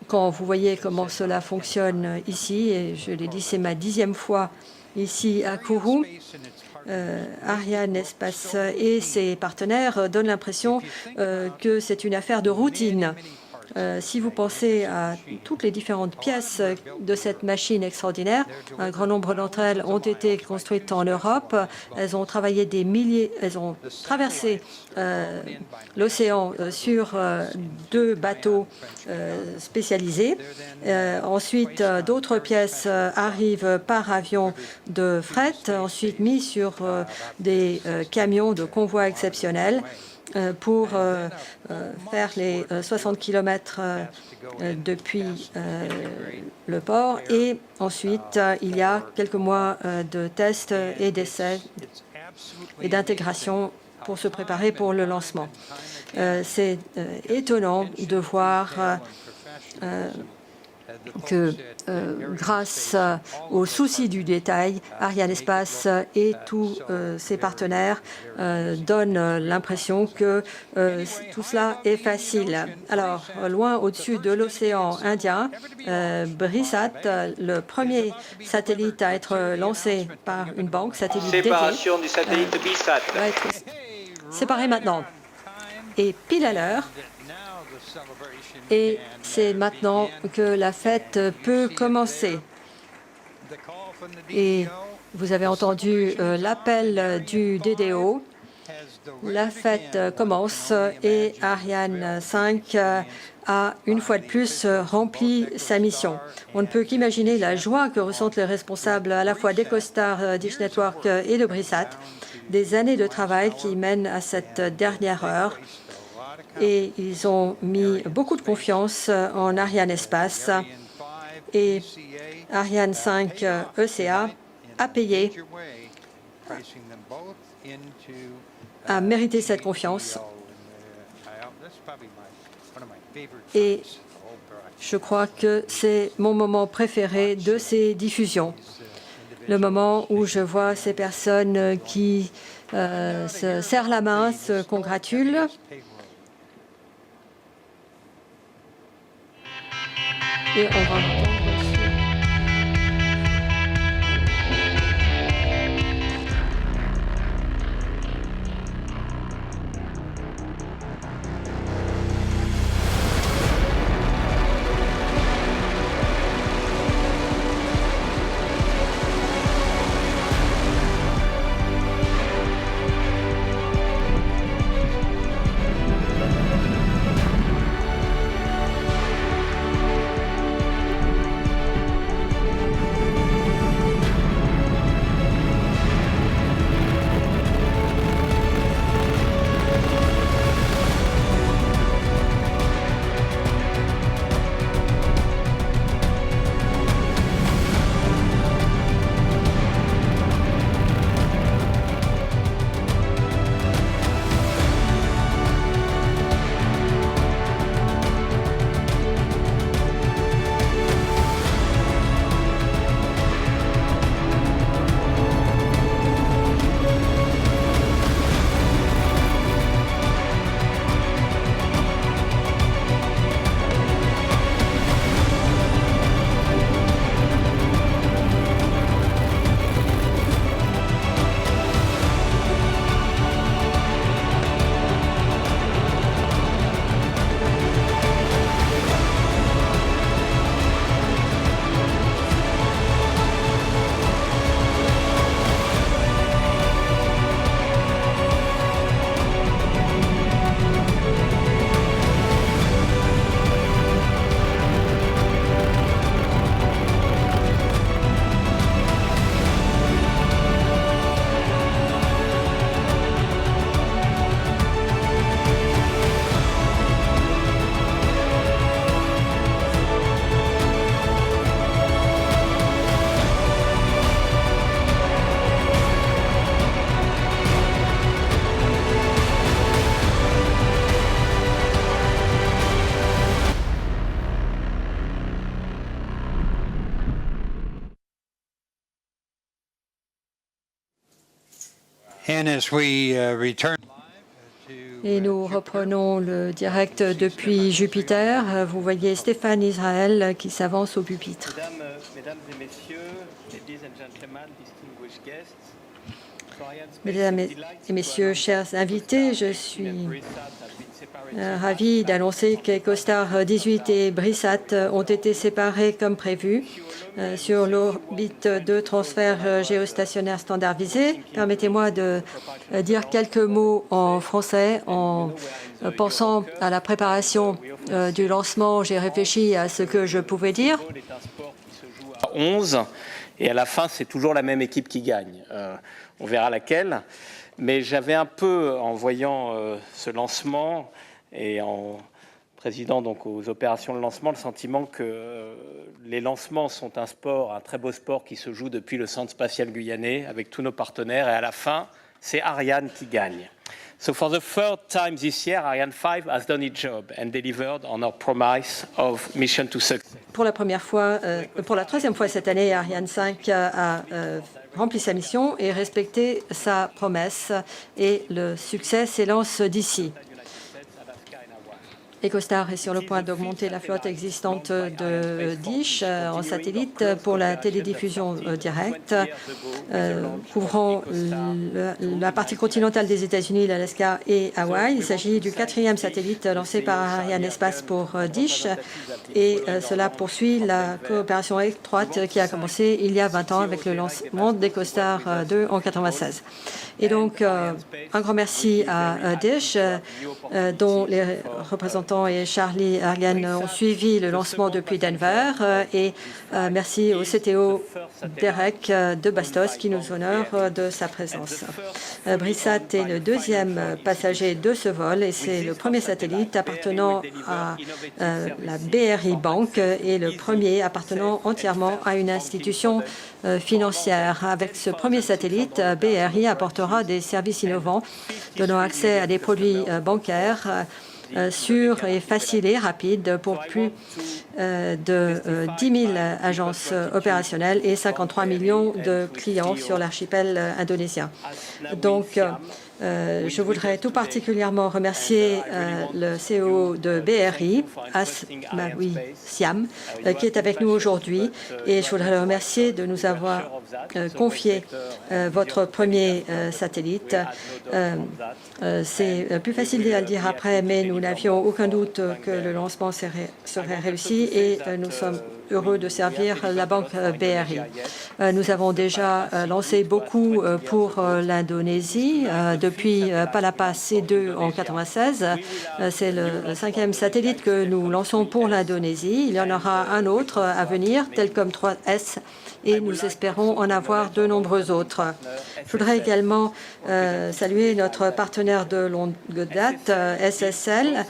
quand vous voyez comment cela fonctionne ici, et je l'ai dit, c'est ma 10e fois ici à Kourou, Ariane Espace et ses partenaires donnent l'impression que c'est une affaire de routine. Si vous pensez à toutes les différentes pièces de cette machine extraordinaire, un grand nombre d'entre elles ont été construites en Europe. Elles ont travaillé elles ont traversé l'océan sur 2 bateaux spécialisés. Ensuite, d'autres pièces arrivent par avion de fret, ensuite mis sur des camions de convoi exceptionnels pour faire les 60 km depuis le port. Et ensuite, il y a quelques mois de tests et d'essais et d'intégration pour se préparer pour le lancement. C'est étonnant de voir que grâce au souci du détail, Ariane Espace et tous ses partenaires donnent l'impression que tout cela est facile. Alors, loin au-dessus de l'océan Indien, Brisat, le premier satellite à être lancé par une banque, satellite dédié, séparation du satellite Brisat, va être séparé maintenant. Et pile à l'heure, et c'est maintenant que la fête peut commencer. Et vous avez entendu l'appel du DDO La fête commence et Ariane 5 a une fois de plus rempli sa mission. On ne peut qu'imaginer la joie que ressentent les responsables à la fois d'EchoStar, Dish Network et de Brisat, des années de travail qui mènent à cette dernière heure. Et ils ont mis beaucoup de confiance en Ariane Espace. Et Ariane 5 ECA a payé, a mérité cette confiance. Et je crois que c'est mon moment préféré de ces diffusions. Le moment où je vois ces personnes qui se serrent la main, se congratulent. Et on va entendre. Et nous reprenons le direct depuis Jupiter. Vous voyez Stéphane Israël qui s'avance au pupitre. Mesdames et messieurs, ladies and gentlemen, distinguished guests. Mesdames et messieurs, chers invités, je suis ravi d'annoncer qu'EchoStar 18 et Brisat ont été séparés comme prévu sur l'orbite de transfert géostationnaire standardisé. Permettez-moi de dire quelques mots en français. En pensant à la préparation du lancement, j'ai réfléchi à ce que je pouvais dire. 11 et à la fin, c'est toujours la même équipe qui gagne. On verra laquelle. Mais j'avais un peu, en voyant ce lancement et en président donc aux opérations de lancement, le sentiment que les lancements sont un sport, un très beau sport qui se joue depuis le Centre spatial guyanais avec tous nos partenaires. Et à la fin, c'est Ariane qui gagne. So for the third time this year, Ariane 5 has done its job and delivered on our promise of mission to success. Pour la troisième fois cette année, Ariane 5 a rempli sa mission et respecté sa promesse. Et le succès s'élance d'ici. EchoStar est sur le point d'augmenter la flotte existante de Dish en satellite pour la télédiffusion directe, couvrant la partie continentale des États-Unis, l'Alaska et Hawaï. Il s'agit du 4e satellite lancé par Arianespace pour Dish et cela poursuit la coopération étroite qui a commencé il y a 20 ans avec le lancement d'EchoStar 2 en 1996. Et donc, un grand merci à Dish, dont les représentants et Charlie Ergen ont suivi le lancement depuis Denver. Et merci au CTO Derek de Bastos qui nous honore de sa présence. Brisat est le 2e passager de ce vol et c'est le premier satellite appartenant à la BRI Bank et le premier appartenant entièrement à une institution financière. Avec ce premier satellite, BRI apportera des services innovants donnant accès à des produits bancaires sûrs et faciles et rapides pour plus de 10 000 agences opérationnelles et 53 millions de clients sur l'archipel indonésien. Donc, je voudrais tout particulièrement remercier le CEO de BRI, Asmawi Siam, qui est avec nous aujourd'hui. Et je voudrais le remercier de nous avoir confié votre premier satellite. C'est plus facile à le dire après, mais nous n'avions aucun doute que le lancement serait réussi et nous sommes heureux de servir la banque BRI. Nous avons déjà lancé beaucoup pour l'Indonésie depuis Palapa C2 en 1996. C'est le 5e satellite que nous lançons pour l'Indonésie. Il y en aura un autre à venir, Telkom 3S, et nous espérons en avoir de nombreux autres. Je voudrais également saluer notre partenaire de longue date, SSL,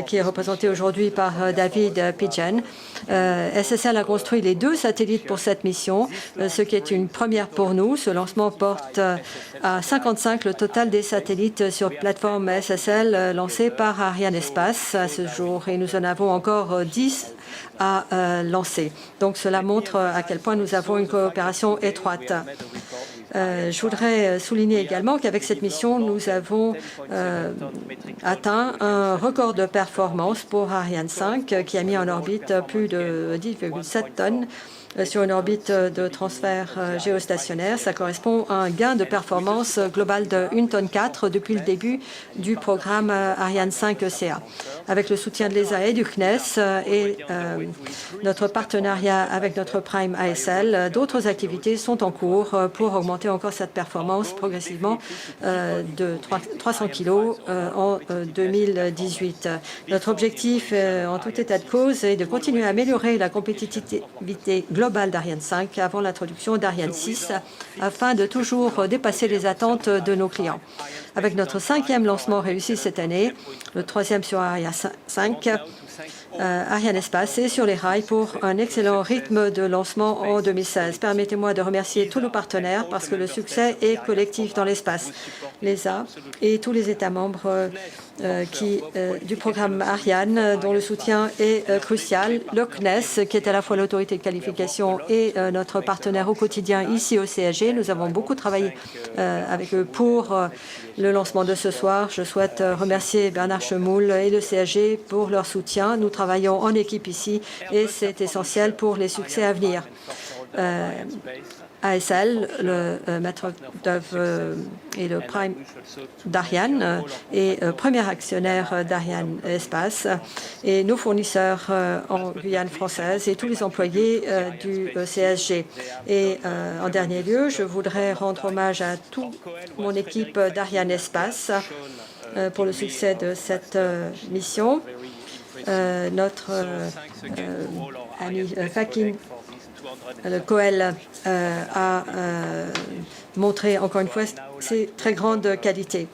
qui est représenté aujourd'hui par David Pigeon. SSL a construit les 2 satellites pour cette mission, ce qui est une première pour nous. Ce lancement porte à 55 le total des satellites sur plateforme SSL lancés par Arianespace à ce jour, et nous en avons encore 10 à lancer. Donc cela montre à quel point nous avons une coopération étroite. Je voudrais souligner également qu'avec cette mission, nous avons atteint un record de performance pour Ariane 5 qui a mis en orbite plus de 10,7 tonnes sur une orbite de transfert géostationnaire. Ça correspond à un gain de performance global de 1,4 tonne depuis le début du programme Ariane 5 ECA. Avec le soutien de l'ESA et du CNES et notre partenariat avec notre Prime ASL, d'autres activités sont en cours pour augmenter encore cette performance progressivement de 300 kg en 2018. Notre objectif, en tout état de cause, est de continuer à améliorer la compétitivité globale d'Ariane 5 avant l'introduction d'Ariane 6 afin de toujours dépasser les attentes de nos clients. Avec notre 5e lancement réussi cette année, le 3e sur Ariane 5, Arianespace est sur les rails pour un excellent rythme de lancement en 2016. Permettez-moi de remercier tous nos partenaires parce que le succès est collectif dans l'espace. L'ESA et tous les États membres du programme Ariane, dont le soutien est crucial. Le CNES, qui est à la fois l'autorité de qualification et notre partenaire au quotidien ici au CSG. Nous avons beaucoup travaillé avec eux pour le lancement de ce soir. Je souhaite remercier Bernard Chemoul et le CSG pour leur soutien. Nous travaillons en équipe ici et c'est essentiel pour les succès à venir. ASL, le maître d'œuvre et le prime d'Ariane et premier actionnaire d'Ariane Espace et nos fournisseurs en Guyane française et tous les employés du CSG. Et en dernier lieu, je voudrais rendre hommage à toute mon équipe d'Ariane Espace pour le succès de cette mission. Notre ami Fakin le Coel a montré encore une fois ses très grandes qualités.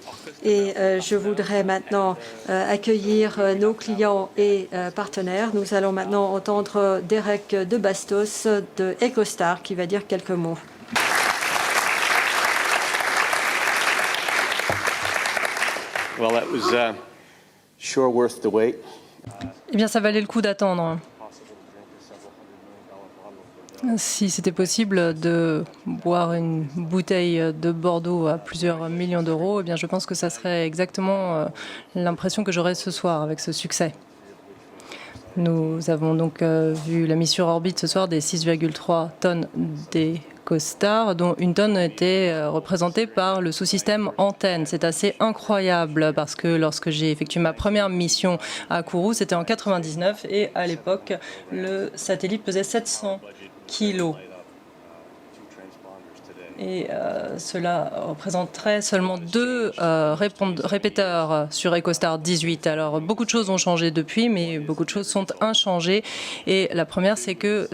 Et je voudrais maintenant accueillir nos clients et partenaires. Nous allons maintenant entendre Derek de Bastos de EchoStar qui va dire quelques mots. Well, that was sure worth the wait. Eh bien, ça valait le coup d'attendre. Si c'était possible de boire une bouteille de Bordeaux à plusieurs millions d'euros, eh bien, je pense que ça serait exactement l'impression que j'aurais ce soir avec ce succès. Nous avons donc vu la mise sur orbite ce soir des 6,3 tonnes d'EcoStar, dont 1 tonne était représentée par le sous-système Antenne. C'est assez incroyable parce que lorsque j'ai effectué ma première mission à Kourou, c'était en 99 et à l'époque, le satellite pesait 700 kilos. Et cela représenterait seulement 2 répéteurs sur EcoStar 18. Alors, beaucoup de choses ont changé depuis, mais beaucoup de choses sont inchangées. Et la première, c'est qu'il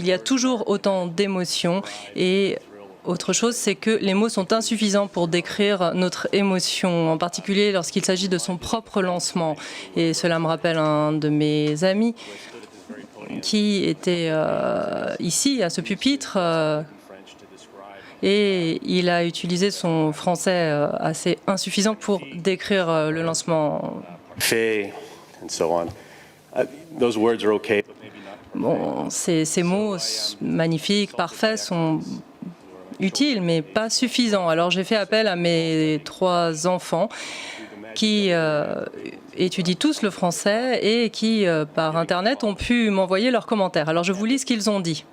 y a toujours autant d'émotions. Et autre chose, c'est que les mots sont insuffisants pour décrire notre émotion, en particulier lorsqu'il s'agit de son propre lancement. Et cela me rappelle un de mes amis qui était ici, à ce pupitre, et il a utilisé son français assez insuffisant pour décrire le lancement. Bon, ces mots magnifiques, parfaits, sont utiles, mais pas suffisants. Alors j'ai fait appel à mes 3 enfants qui étudient tous le français et qui, par Internet, ont pu m'envoyer leurs commentaires. Alors je vous lis ce qu'ils ont dit.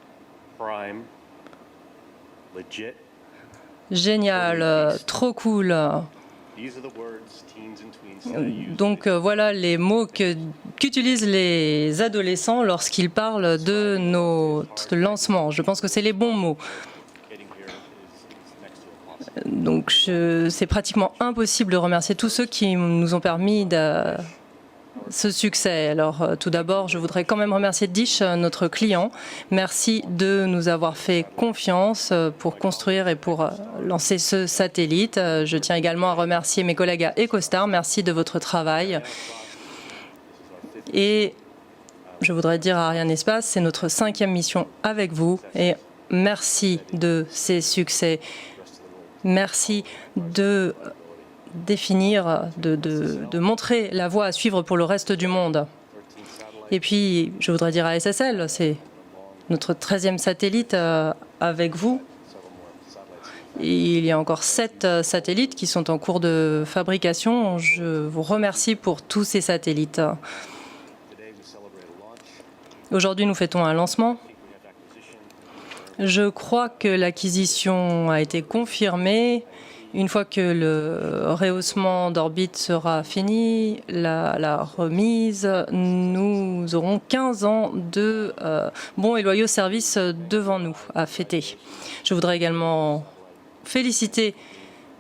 Génial, trop cool. Donc voilà les mots qu'utilisent les adolescents lorsqu'ils parlent de notre lancement. Je pense que c'est les bons mots. Donc c'est pratiquement impossible de remercier tous ceux qui nous ont permis ce succès. Alors tout d'abord, je voudrais quand même remercier Dish, notre client. Merci de nous avoir fait confiance pour construire et pour lancer ce satellite. Je tiens également à remercier mes collègues à EcoStar. Merci de votre travail. Et je voudrais dire à Arianespace, c'est notre 5e mission avec vous. Et merci de ces succès. Merci de définir, de montrer la voie à suivre pour le reste du monde. Et puis, je voudrais dire à SSL, c'est notre 13e satellite avec vous. Il y a encore 7 satellites qui sont en cours de fabrication. Je vous remercie pour tous ces satellites. Aujourd'hui, nous fêtons un lancement. Je crois que l'acquisition a été confirmée. Une fois que le rehaussement d'orbite sera fini, la remise, nous aurons 15 ans de bons et loyaux services devant nous à fêter. Je voudrais également féliciter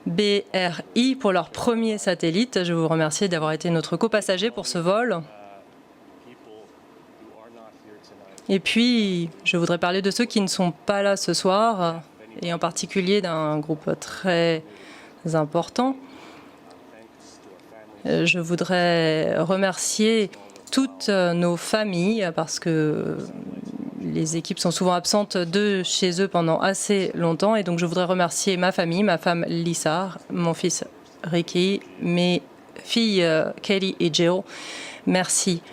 BRI pour leur premier satellite. Je vous remercie d'avoir été notre copassager pour ce vol. Et puis, je voudrais parler de ceux qui ne sont pas là ce soir, et en particulier d'un groupe très important. Je voudrais remercier toutes nos familles parce que les équipes sont souvent absentes de chez eux pendant assez longtemps. Et donc, je voudrais remercier ma famille, ma femme Lisa, mon fils Ricky, mes filles Katie et Jill. Merci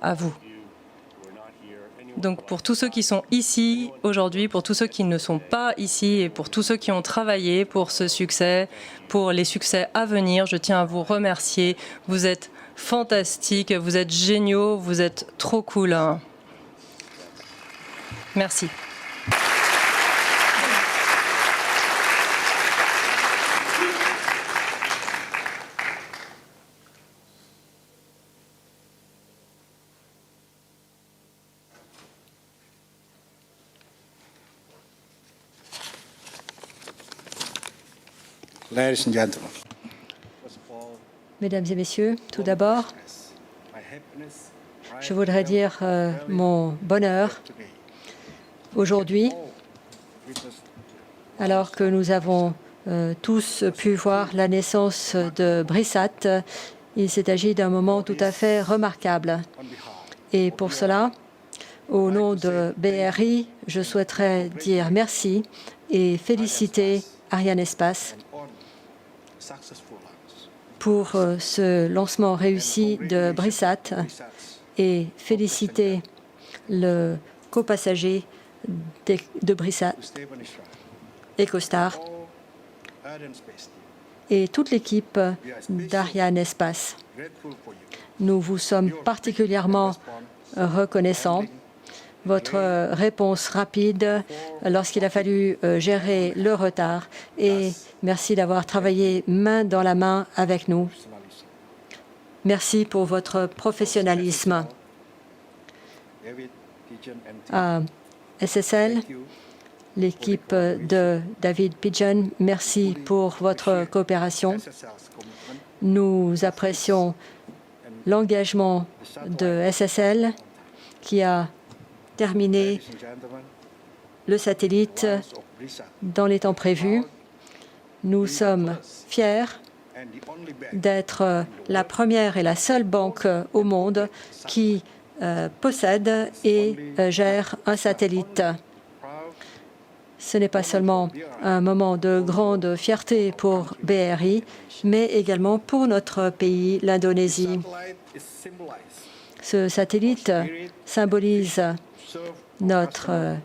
à vous. Donc pour tous ceux qui sont ici aujourd'hui, pour tous ceux qui ne sont pas ici et pour tous ceux qui ont travaillé pour ce succès, pour les succès à venir, je tiens à vous remercier. Vous êtes fantastiques, vous êtes géniaux, vous êtes trop cool. Merci. Mesdames et messieurs, tout d'abord, je voudrais dire mon bonheur aujourd'hui, alors que nous avons tous pu voir la naissance de BRISAT. Il s'est agi d'un moment tout à fait remarquable. Et pour cela, au nom de BRI, je souhaiterais dire merci et féliciter Arianespace pour ce lancement réussi de BRISAT et féliciter le copassager de BRISAT, EcoStar, et toute l'équipe d'Ariane Espace. Nous vous sommes particulièrement reconnaissants. Votre réponse rapide lorsqu'il a fallu gérer le retard et merci d'avoir travaillé main dans la main avec nous. Merci pour votre professionnalisme. À SSL, l'équipe de David Pigeon, merci pour votre coopération. Nous apprécions l'engagement de SSL qui a terminé le satellite dans les temps prévus. Nous sommes fiers d'être la première et la seule banque au monde qui possède et gère un satellite. Ce n'est pas seulement un moment de grande fierté pour BRI, mais également pour notre pays, l'Indonésie. Ce satellite symbolise notre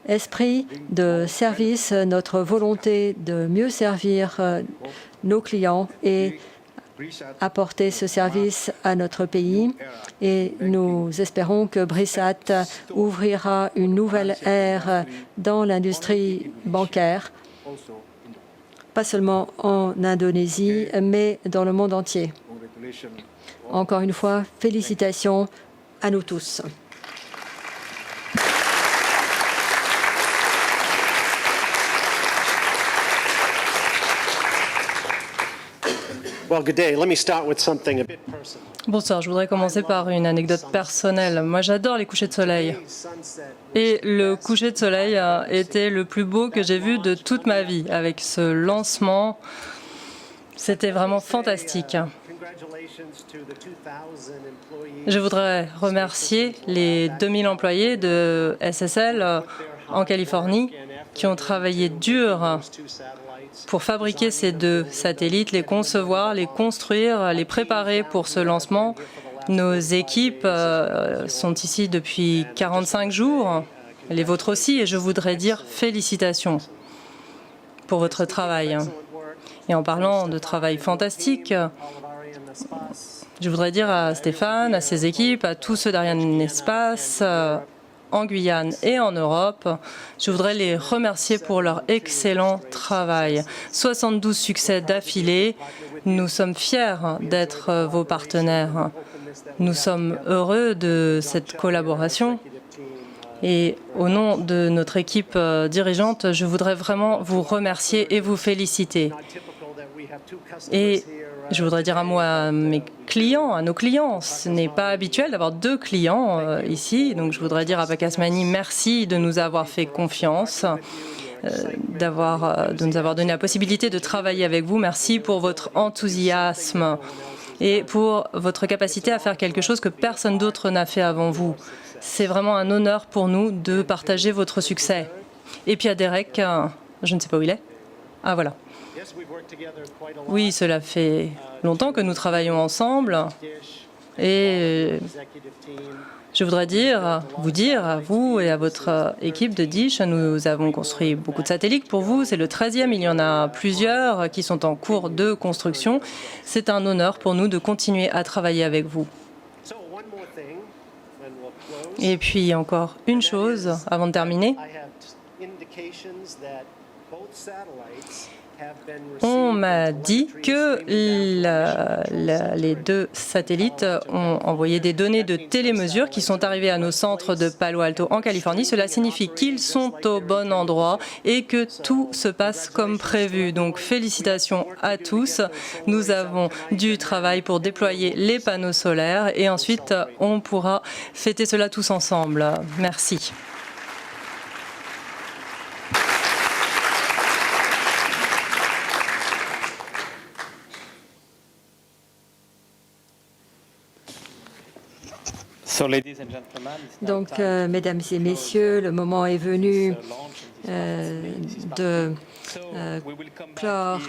esprit de service, notre volonté de mieux servir nos clients et apporter ce service à notre pays. Et nous espérons que BRISAT ouvrira une nouvelle ère dans l'industrie bancaire, pas seulement en Indonésie, mais dans le monde entier. Encore une fois, félicitations à nous tous. Bonsoir, je voudrais commencer par une anecdote personnelle. Moi, j'adore les couchers de soleil. Et le coucher de soleil était le plus beau que j'ai vu de toute ma vie. Avec ce lancement, c'était vraiment fantastique. Je voudrais remercier les 2000 employés de SSL en Californie qui ont travaillé dur pour fabriquer ces deux satellites, les concevoir, les construire, les préparer pour ce lancement. Nos équipes sont ici depuis 45 jours, les vôtres aussi, et je voudrais dire félicitations pour votre travail. Et en parlant de travail fantastique, je voudrais dire à Stéphane, à ses équipes, à tous ceux d'Ariane Espace, en Guyane et en Europe, je voudrais les remercier pour leur excellent travail. 72 succès d'affilée. Nous sommes fiers d'être vos partenaires. Nous sommes heureux de cette collaboration. Et au nom de notre équipe dirigeante, je voudrais vraiment vous remercier et vous féliciter. Et je voudrais dire un mot à mes clients, à nos clients. Ce n'est pas habituel d'avoir deux clients ici. Donc je voudrais dire à Pakasmani, merci de nous avoir fait confiance, de nous avoir donné la possibilité de travailler avec vous. Merci pour votre enthousiasme et pour votre capacité à faire quelque chose que personne d'autre n'a fait avant vous. C'est vraiment un honneur pour nous de partager votre succès. Et puis à Derek, je ne sais pas où il est. Ah voilà. Oui, cela fait longtemps que nous travaillons ensemble et je voudrais vous dire, à vous et à votre équipe de Dish, nous avons construit beaucoup de satellites pour vous. C'est le 13e, il y en a plusieurs qui sont en cours de construction. C'est un honneur pour nous de continuer à travailler avec vous. Et puis encore une chose avant de terminer. On m'a dit que les deux satellites ont envoyé des données de télémesure qui sont arrivées à nos centres de Palo Alto en Californie. Cela signifie qu'ils sont au bon endroit et que tout se passe comme prévu. Donc félicitations à tous. Nous avons du travail pour déployer les panneaux solaires et ensuite on pourra fêter cela tous ensemble. Merci. Donc, mesdames et messieurs, le moment est venu de clore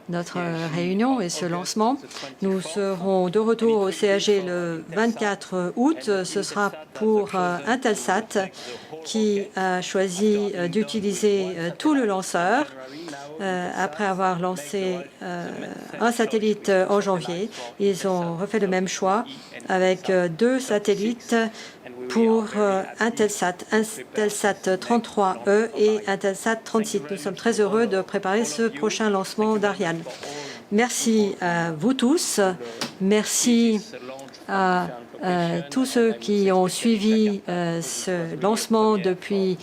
notre réunion et ce lancement. Nous serons de retour au CAG le 24 août. Ce sera pour Intelsat qui a choisi d'utiliser tout le lanceur. après avoir lancé un satellite en janvier. Ils ont refait le même choix avec 2 satellites pour Intelsat 33E et Intelsat 36. Nous sommes très heureux de préparer ce prochain lancement d'Ariane. Merci à vous tous. Merci à tous ceux qui ont suivi ce lancement depuis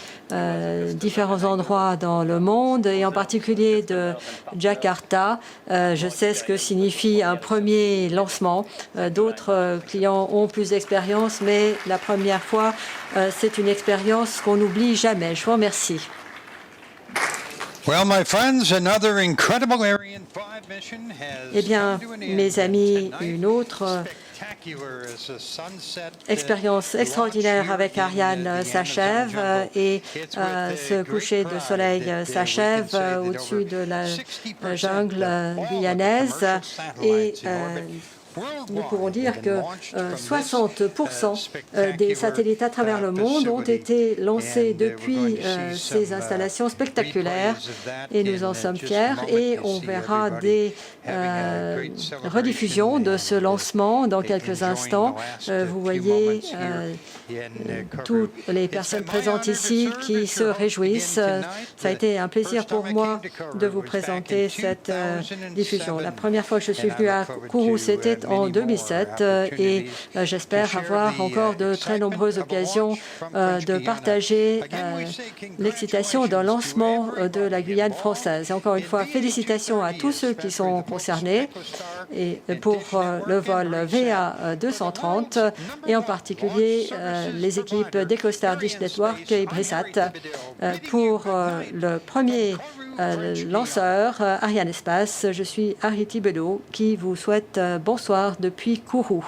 différents endroits dans le monde et en particulier de Jakarta. Je sais ce que signifie un premier lancement. D'autres clients ont plus d'expérience, mais la première fois, c'est une expérience qu'on n'oublie jamais. Je vous remercie. Well, my friends, another incredible Ariane 5 mission has Eh bien, mes amis, une autre expérience extraordinaire avec Ariane s'achève et ce coucher de soleil s'achève au-dessus de la jungle guyanaise et nous pouvons dire que 60% des satellites à travers le monde ont été lancés depuis ces installations spectaculaires et nous en sommes fiers et on verra des rediffusions de ce lancement dans quelques instants. Vous voyez toutes les personnes présentes ici qui se réjouissent. Ça a été un plaisir pour moi de vous présenter cette diffusion. La première fois que je suis venue à Kourou, c'était en 2007 et j'espère avoir encore de très nombreuses occasions de partager l'excitation d'un lancement de la Guyane française. Et encore une fois, félicitations à tous ceux qui sont concernés et pour le vol VA 230 et en particulier les équipes d'EcoStar Dish Network et Brisat pour le premier lanceur Arianespace. Je suis Ariti Bello qui vous souhaite bonsoir depuis Kourou.